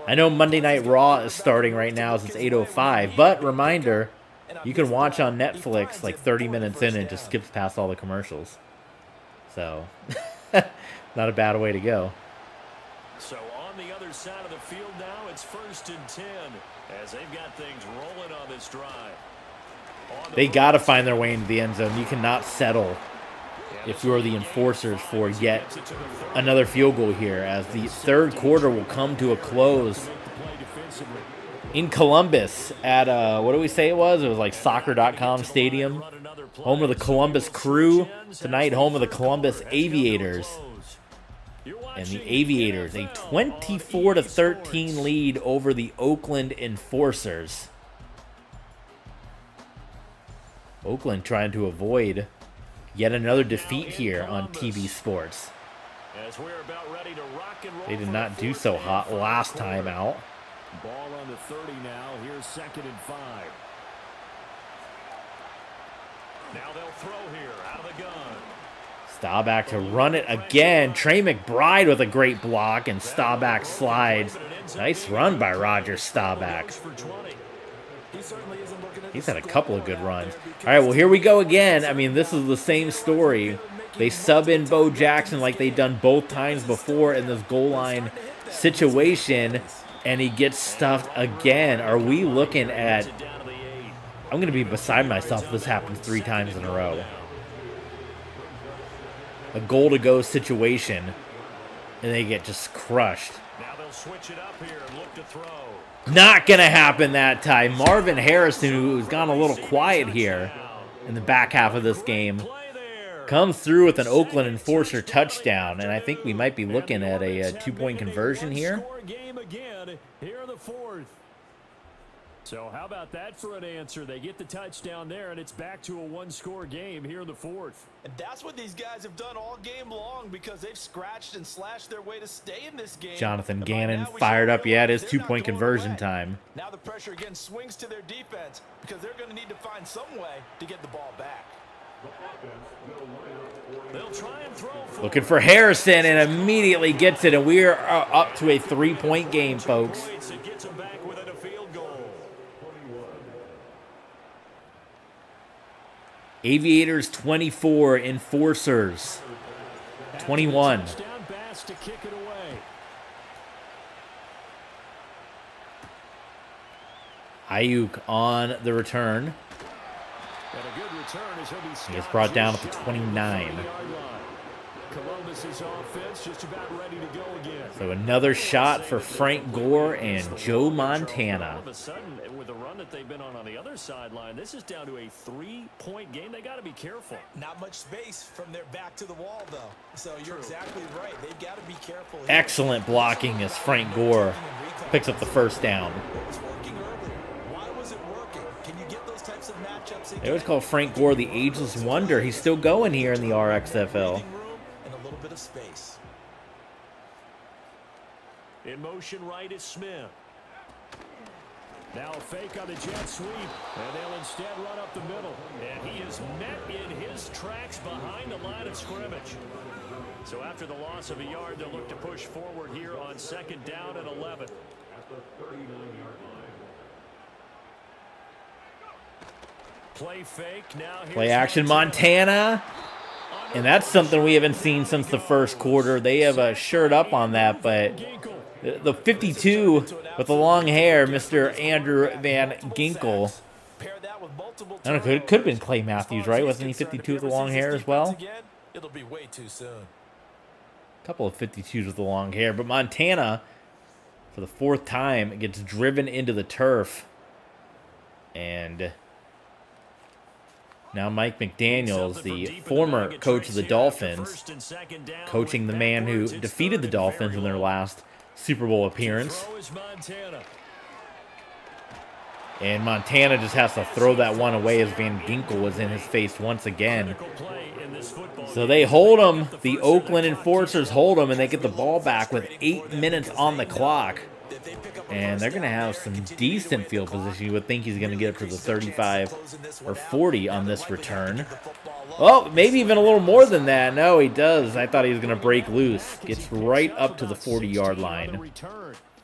I know Monday Night Raw is starting right now as it's 8:05, but reminder, you can watch on Netflix like 30 minutes in and it just skips past all the commercials. So, not a bad way to go. So on the other side of the field now, it's 1st and 10 as they've got things rolling on this drive. They got to find their way into the end zone. You cannot settle if you're the Enforcers for yet another field goal here, as the third quarter will come to a close in Columbus at, what do we say it was? It was like soccer.com stadium. Home of the Columbus Crew. Tonight, home of the Columbus Aviators. And the Aviators, a 24-13 lead over the Oakland Enforcers. Oakland trying to avoid yet another defeat here on TV Sports. They did not do so hot last time out. Ball on the 30 now. Here's 2nd and 5. Now they'll throw here out of the gun. Staubach to run it again. Trey McBride with a great block, and Staubach slides. Nice run by Roger Staubach. He certainly isn't looking at He's had a couple of good runs. All right, well, here we go again. I mean, this is the same story. They sub in Bo Jackson like they've done both times before in this goal line situation, and he gets stuffed again. Are we looking at... I'm going to be beside myself if this happens 3 times in a row. A goal-to-go situation, and they get just crushed. Now they'll switch it up here and look to throw. Not going to happen that time. Marvin Harrison, who's gone a little quiet here in the back half of this game, comes through with an Oakland Enforcer touchdown, and I think we might be looking at a 2-point conversion here. So how about that for an answer? They get the touchdown there, and it's back to a 1-score game here in the 4th. And that's what these guys have done all game long because they've scratched and slashed their way to stay in this game. Jonathan Gannon fired up. Yeah, it is 2-point conversion time. Now the pressure again swings to their defense because they're going to need to find some way to get the ball back. They'll try and throw for Looking for Harrison, and immediately gets it, and we are up to a 3-point game, folks. It gets them back within a field goal. Aviators 24, Enforcers 21. Touchdown pass to kick it away. Ayuk on the return. And a good return as he'll be He gets brought down at the 29. Columbus's offense just about ready to go again. So another shot for Frank Gore and Joe Montana. All of a sudden, with the run that they've been on the other sideline, this is down to a 3-point game. They got to be careful. Not much space from their back to the wall, though. So you're exactly right. They've got to be careful here. Excellent blocking as Frank Gore picks up the first down. It's working earlier. Why was it working? Can you get those types of matchups again? They always call Frank Gore the ageless wonder. He's still going here in the RXFL. And a little bit of space. In motion right is Smith. Now a fake on the jet sweep, and they'll instead run up the middle. And he is met in his tracks behind the line of scrimmage. So after the loss of a yard, they'll look to push forward here on 2nd down and 11. Play fake now. Play action Montana. And that's something we haven't seen since the first quarter. They have shirt up on that, but the 52 with the long hair, Mr. Andrew Van Ginkel. I don't know, it could have been Clay Matthews, right? Wasn't he 52 with the long hair as well? It'll be way too soon. A couple of 52s with the long hair. But Montana, for the 4th time, gets driven into the turf. And now Mike McDaniels, the former coach of the Dolphins, coaching the man who defeated the Dolphins in their last Super Bowl appearance. And Montana just has to throw that one away as Van Ginkel was in his face once again. So they hold him. The Oakland Enforcers hold him, and they get the ball back with 8 minutes on the clock. And they're going to have some decent field position. You would think he's going to get up to the 35 or 40 on this return. Oh, maybe even a little more than that. No, he does. I thought he was going to break loose. Gets right up to the 40-yard line.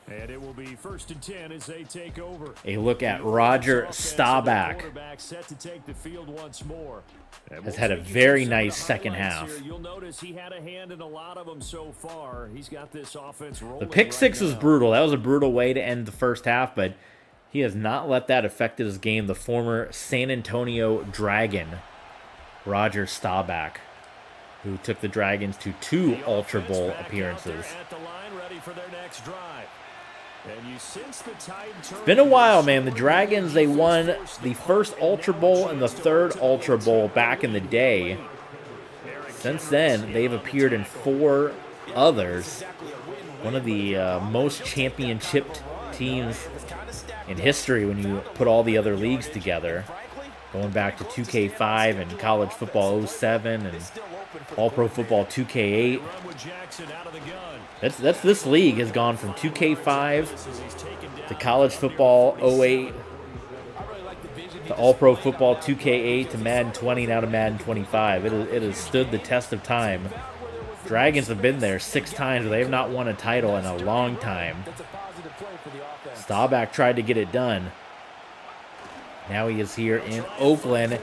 And it will be 1st and 10 as they take over. A look at Roger Staubach. Set to take the field once more. Has had a very nice second half. You'll notice he had a hand in a lot of them so far. He's got this offense rolling. The pick six was brutal. That was a brutal way to end the first half, but he has not let that affect his game. The former San Antonio Dragon, Roger Staubach, who took the Dragons to 2 Ultra Bowl appearances. At the line, ready for their next drive. And you sense the tide turn. It's been a while, man. The Dragons, they won the first Ultra Bowl and the 3rd Ultra Bowl back in the day. Since then, they've appeared in 4 others. One of the most championship teams in history when you put all the other leagues together. Going back to 2K5 and College Football 07 and All-Pro Football 2K8. That's this league has gone from 2K5 to College Football 08 to All-Pro Football 2K8 to Madden 20, now to Madden 25. It has stood the test of time. Dragons have been there 6 times, but they have not won a title in a long time. Staubach tried to get it done. Now he is here in Oakland,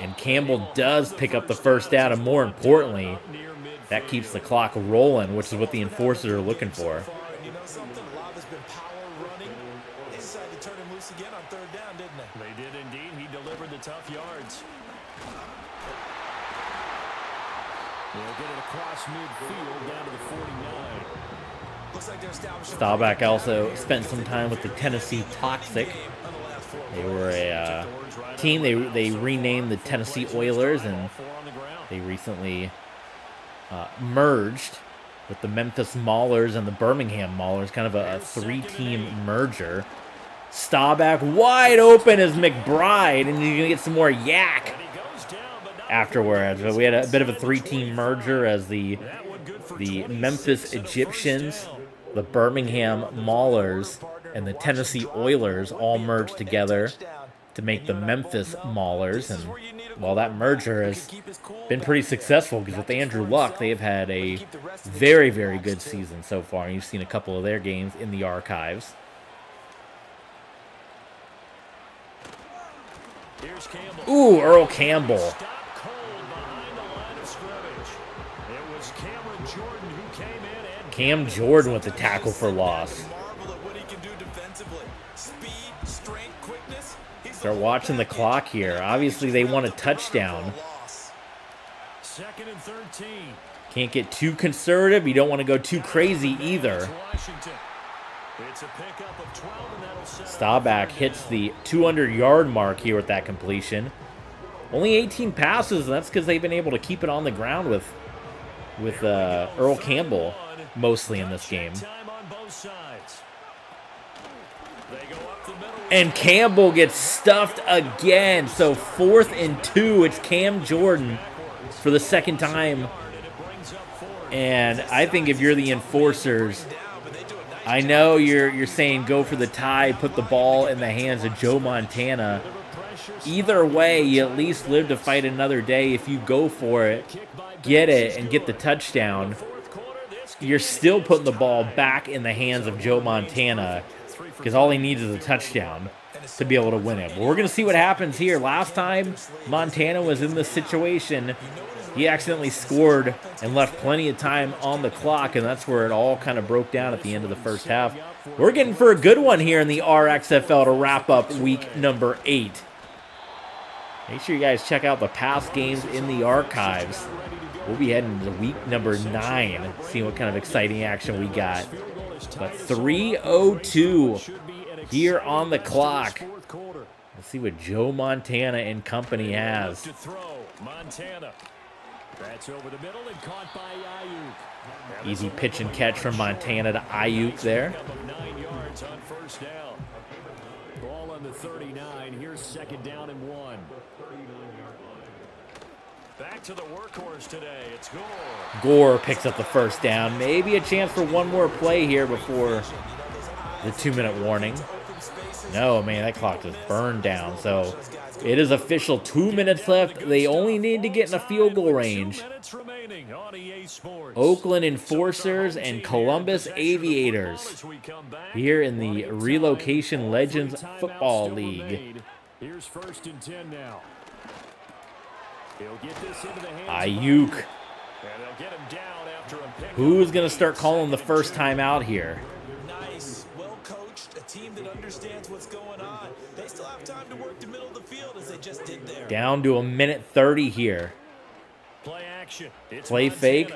and Campbell does pick up the first down, and more importantly, that keeps the clock rolling, which is what the enforcers are looking for. You know something? A lot has been power running. They decided to turn him loose again on third down, didn't they? They did indeed. He delivered the tough yards. They'll get it across midfield down to the 49. Looks like they're establishing. Staubach also spent some time with the Tennessee Toxic. They were a team, they renamed the Tennessee Oilers, and they recently merged with the Memphis Maulers and the Birmingham Maulers, kind of a three-team merger. Staubach wide open as McBride, and he's going to get some more yak afterwards. But we had a bit of a three-team merger as the Memphis Egyptians, the Birmingham Maulers, and the Tennessee Oilers all merged together to make the Memphis Maulers. And while that merger has been pretty successful, because with Andrew Luck, they have had a very, very good season so far. And you've seen a couple of their games in the archives. Ooh, Earl Campbell. Cam Jordan with the tackle for loss. Start watching the clock here. Obviously, they want a touchdown. Second and 13. Can't get too conservative. You don't want to go too crazy either. It's a pickup of 12, and that'll set Staubach hits the 200-yard mark here with that completion. Only 18 passes, and that's because they've been able to keep it on the ground with Earl Campbell mostly in this game. time on both sides. They go up the middle. And Campbell gets stuffed again. So 4th and 2. It's Cam Jordan for the second time. And I think if you're the enforcers, I know you're saying go for the tie, put the ball in the hands of Joe Montana. Either way, you at least live to fight another day. If you go for it, get it, and get the touchdown, you're still putting the ball back in the hands of Joe Montana, because all he needs is a touchdown to be able to win it. But we're going to see what happens here. Last time Montana was in this situation, he accidentally scored and left plenty of time on the clock, and that's where it all kind of broke down at the end of the first half. We're getting for a good one here in the RXFL to wrap up week number 8. Make sure you guys check out the past games in the archives. We'll be heading to week number 9, seeing what kind of exciting action we got. But 3:02 here on the clock. Let's see what Joe Montana and company has. That's over the middle and caught by Ayuk. Easy pitch and catch from Montana to Ayuk there. 9 yards on first down. Ball on the 39. Here's second down and 1. Back to the workhorse today. It's Gore. Gore picks up the first down. Maybe a chance for one more play here before the 2-minute warning. No, man, that clock just burned down. So it is official. 2 minutes left. They only need to get in a field goal range. Oakland Enforcers and Columbus Aviators here in the Relocation Legends Football League. Here's 1st and 10 now. Ayuk. Who's going to start calling the first time out here? Nice, well coached, a team that understands what's going on. They still have time to work the middle of the field as they just did there. Down to a minute 30 here. Play action. It's Play fake.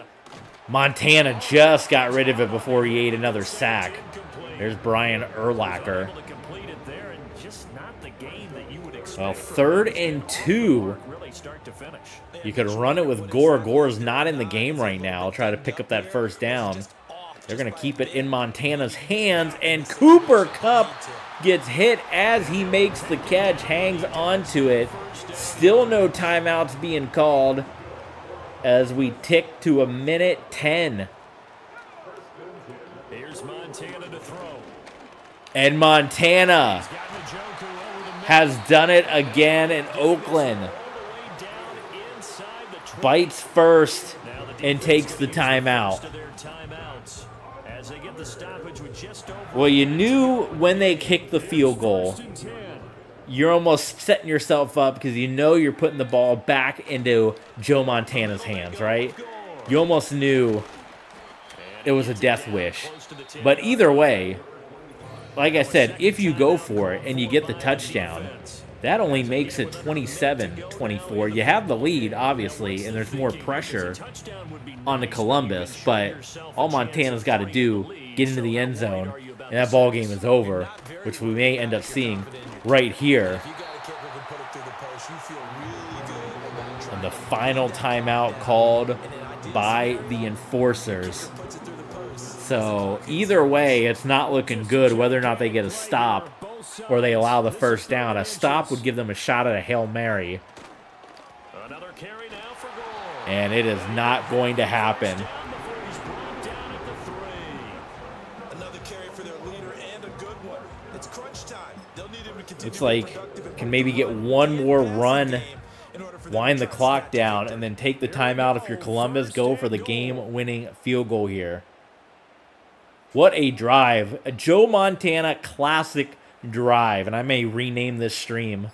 Montana just got rid of it before he ate another sack. There's Brian Urlacher. Well, 3rd and 2. You could run it with Gore. Gore's not in the game right now. I'll try to pick up that first down. They're going to keep it in Montana's hands, and Cooper Kupp gets hit as he makes the catch, hangs onto it. Still no timeouts being called as we tick to a minute 10. Here's Montana to throw. And Montana has done it again in Oakland. Bites first and takes the timeout. Well, you knew when they kicked the field goal you're almost setting yourself up because you know you're putting the ball back into Joe Montana's hands, right? You almost knew it was a death wish. But either way, like I said, if you go for it and you get the touchdown, that only makes it 27-24. You have the lead, obviously, and there's more pressure on the Columbus, but all Montana's got to do, get into the end zone, and that ball game is over, which we may end up seeing right here. And the final timeout called by the enforcers. So either way, it's not looking good whether or not they get a stop or they allow the first down. A stop would give them a shot at a Hail Mary. And it is not going to happen. It's like, can maybe get one more run, wind the clock down, and then take the timeout if you're Columbus, go for the game-winning field goal here. What a drive. A Joe Montana classic drive. And I may rename this stream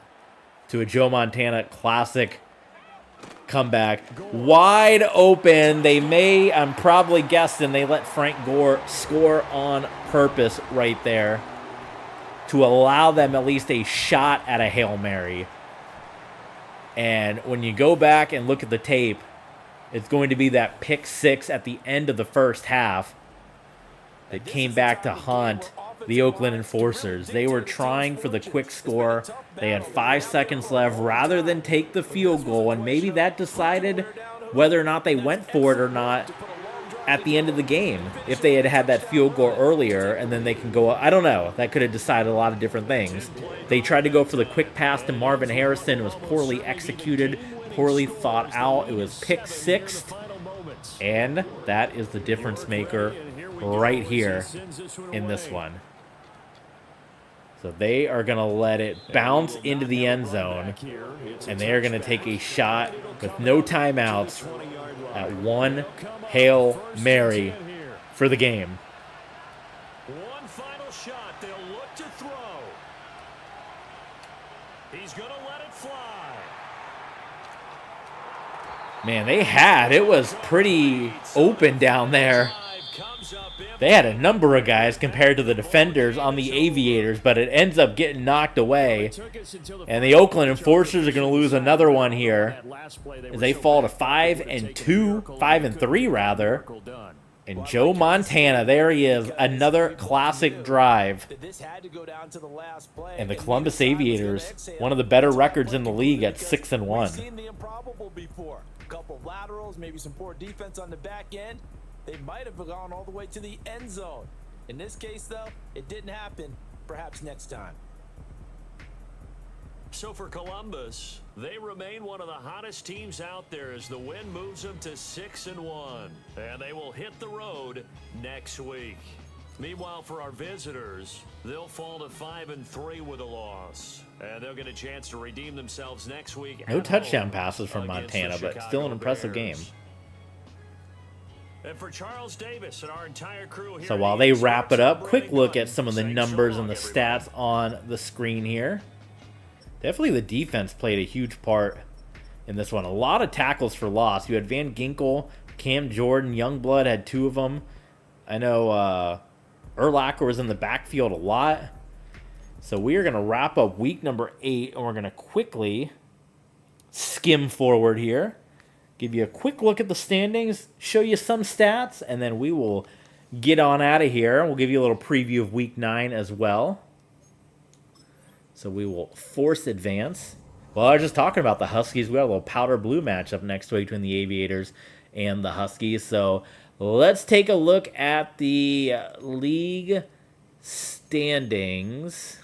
to a Joe Montana classic comeback. Wide open. They may, I'm probably guessing, they let Frank Gore score on purpose right there to allow them at least a shot at a Hail Mary. And when you go back and look at the tape, it's going to be that pick six at the end of the first half that came back to haunt the Oakland Enforcers. They were trying for the quick score. They had 5 seconds left rather than take the field goal, and maybe that decided whether or not they went for it or not at the end of the game. If they had had that field goal earlier and then they can go, I don't know. That could have decided a lot of different things. They tried to go for the quick pass to Marvin Harrison. It was poorly executed, poorly thought out. It was pick six, and that is the difference maker right here in this one. So they are going to let it bounce into the end zone, and they are going to take a shot with no timeouts at one Hail Mary for the game. One final shot. They'll look to throw. He's going to let it fly. Man, it was pretty open down there. They had a number of guys compared to the defenders on the Aviators, but it ends up getting knocked away. And the Oakland Enforcers are going to lose another one here as they fall to 5-3 rather. And Joe Montana, there he is, another classic drive. And the Columbus Aviators, one of the better records in the league at 6-1. A couple of laterals, maybe some poor defense on the back end. They might have gone all the way to the end zone. In this case, though, it didn't happen. Perhaps next time. So for Columbus, they remain one of the hottest teams out there as the win moves them to 6-1. And they will hit the road next week. Meanwhile, for our visitors, they'll fall to 5-3 with a loss. And they'll get a chance to redeem themselves next week. No touchdown passes from Montana, but still an impressive game. And for Charles Davis and our entire crew here. So while they wrap it up, quick look at some of the numbers and the stats on the screen here. Definitely the defense played a huge part in this one. A lot of tackles for loss. You had Van Ginkel, Cam Jordan, Youngblood had 2 of them. I know Urlacher was in the backfield a lot. So we are going to wrap up week number 8, and we're going to quickly skim forward here. Give you a quick look at the standings, show you some stats, and then we will get on out of here. We'll give you a little preview of Week 9 as well. So we will force advance. Well, I was just talking about the Huskies. We got a little powder blue matchup next week between the Aviators and the Huskies. So let's take a look at the league standings.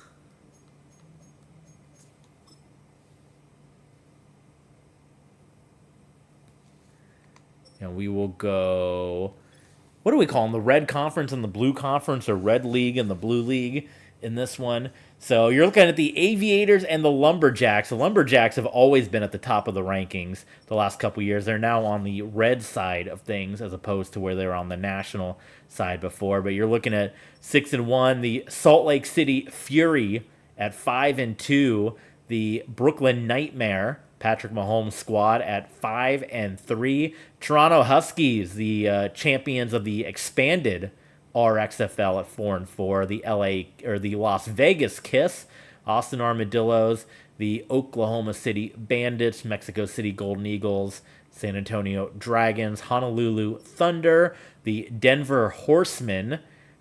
And we will go, what do we call them? The Red Conference and the Blue Conference, or Red League and the Blue League in this one. So you're looking at the Aviators and the Lumberjacks. The Lumberjacks have always been at the top of the rankings the last couple years. They're now on the red side of things as opposed to where they were on the national side before. But you're looking at 6-1. The Salt Lake City Fury at 5-2. The Brooklyn Nightmare, Patrick Mahomes squad, at 5-3. Toronto Huskies, the champions of the expanded RXFL, at 4-4. The Las Vegas Kiss, Austin Armadillos, the Oklahoma City Bandits, Mexico City Golden Eagles, San Antonio Dragons, Honolulu Thunder, the Denver Horsemen,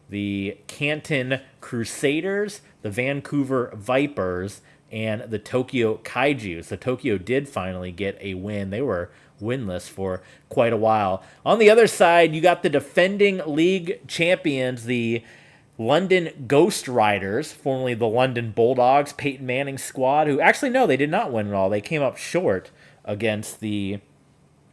the Canton Crusaders, the Vancouver Vipers, and the Tokyo Kaiju. So Tokyo did finally get a win. They were winless for quite a while. On the other side, you got the defending league champions, the London Ghost Riders, formerly the London Bulldogs, Peyton Manning's squad, who actually, no, they did not win at all. They came up short against the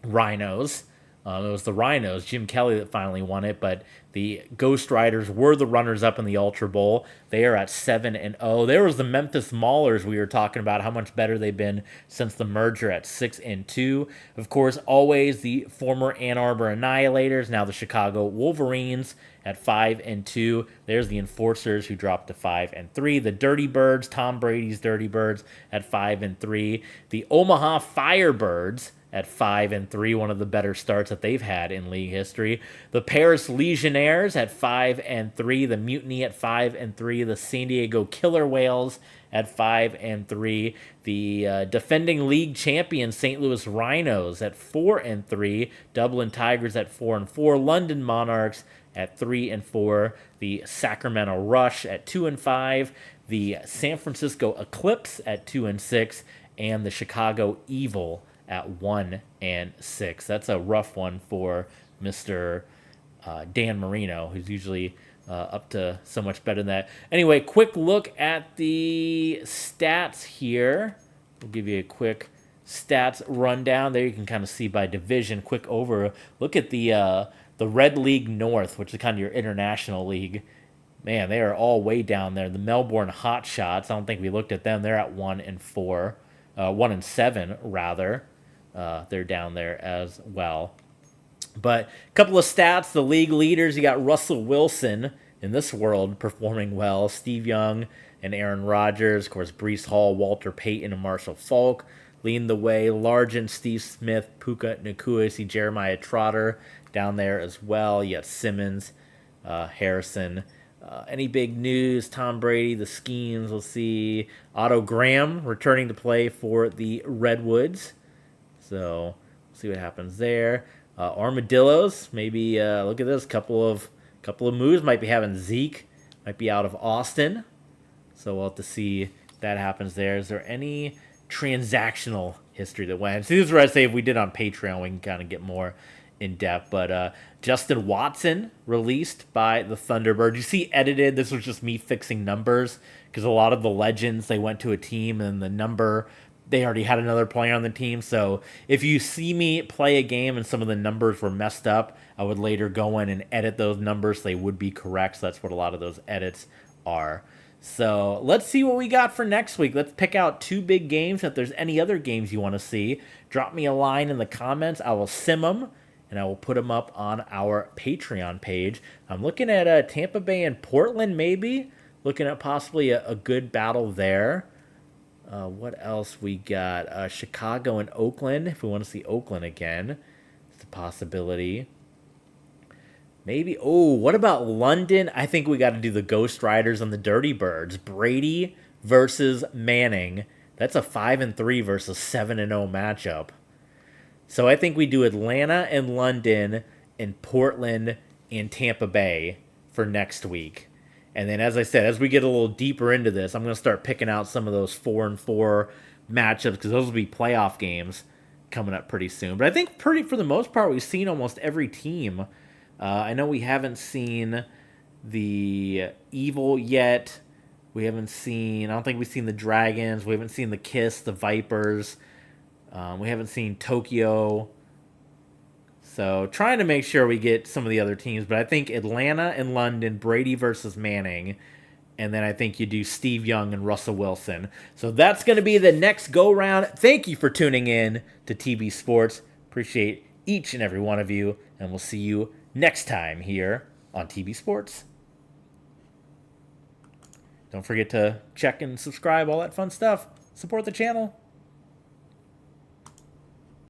Rhinos. It was the Rhinos, Jim Kelly, that finally won it, but the Ghost Riders were the runners-up in the Ultra Bowl. They are at 7-0. There was the Memphis Maulers we were talking about, how much better they've been since the merger, at 6-2. Of course, always the former Ann Arbor Annihilators, now the Chicago Wolverines, at 5-2. There's the Enforcers, who dropped to 5-3. The Dirty Birds, Tom Brady's Dirty Birds, at 5-3. The Omaha Firebirds at 5-3, one of the better starts that they've had in league history. The Paris Legionnaires at 5-3. The Mutiny at 5-3. The San Diego Killer Whales at 5-3. The defending league champion St. Louis Rhinos at 4-3. Dublin Tigers at 4-4. London Monarchs at 3-4. The Sacramento Rush at 2-5. The San Francisco Eclipse at 2-6. And the Chicago Evil at 1-6. That's a rough one for Mr. Dan Marino, who's usually up to so much better than that. Anyway, quick look at the stats here. We'll give you a quick stats rundown. There you can kind of see by division. Quick over. Look at the Red League North, which is kind of your international league. Man, they are all way down there. The Melbourne Hotshots, I don't think we looked at them. They're at 1-4. 1-7 rather. They're down there as well. But a couple of stats, the league leaders, you got Russell Wilson in this world performing well. Steve Young and Aaron Rodgers, of course, Breece Hall, Walter Payton, and Marshall Faulk leading the way. Largent, Steve Smith, Puka Nacua, see Jeremiah Trotter down there as well. You got Simmons, Harrison. Any big news? Tom Brady, the Skeens, we'll see. Otto Graham returning to play for the Redwoods. So we'll see what happens there. Armadillos, maybe look at this. Couple of moves. Might be having Zeke. Might be out of Austin. So we'll have to see if that happens there. Is there any transactional history that went? See, this is where I say if we did on Patreon, we can kind of get more in depth. But Justin Watson released by the Thunderbirds. You see edited. This was just me fixing numbers because a lot of the legends, they went to a team and the number, they already had another player on the team. So if you see me play a game and some of the numbers were messed up, I would later go in and edit those numbers so they would be correct. So that's what a lot of those edits are. So let's see what we got for next week. Let's pick out 2 big games. If there's any other games you want to see, drop me a line in the comments. I will sim them, and I will put them up on our Patreon page. I'm looking at Tampa Bay and Portland, maybe. Looking at possibly a good battle there. What else we got? Chicago and Oakland, if we want to see Oakland again. It's a possibility. Maybe, what about London? I think we got to do the Ghost Riders and the Dirty Birds. Brady versus Manning. That's a 5-3 versus 7-0 matchup. So I think we do Atlanta and London and Portland and Tampa Bay for next week. And then, as I said, as we get a little deeper into this, I'm going to start picking out some of those 4-4 matchups because those will be playoff games coming up pretty soon. But I think for the most part, we've seen almost every team. I know we haven't seen the Evil yet. We haven't seen, I don't think we've seen the Dragons. We haven't seen the Kiss, the Vipers. We haven't seen Tokyo. So trying to make sure we get some of the other teams. But I think Atlanta and London, Brady versus Manning. And then I think you do Steve Young and Russell Wilson. So that's going to be the next go-round. Thank you for tuning in to TV Sports. Appreciate each and every one of you. And we'll see you next time here on TV Sports. Don't forget to check and subscribe, all that fun stuff. Support the channel.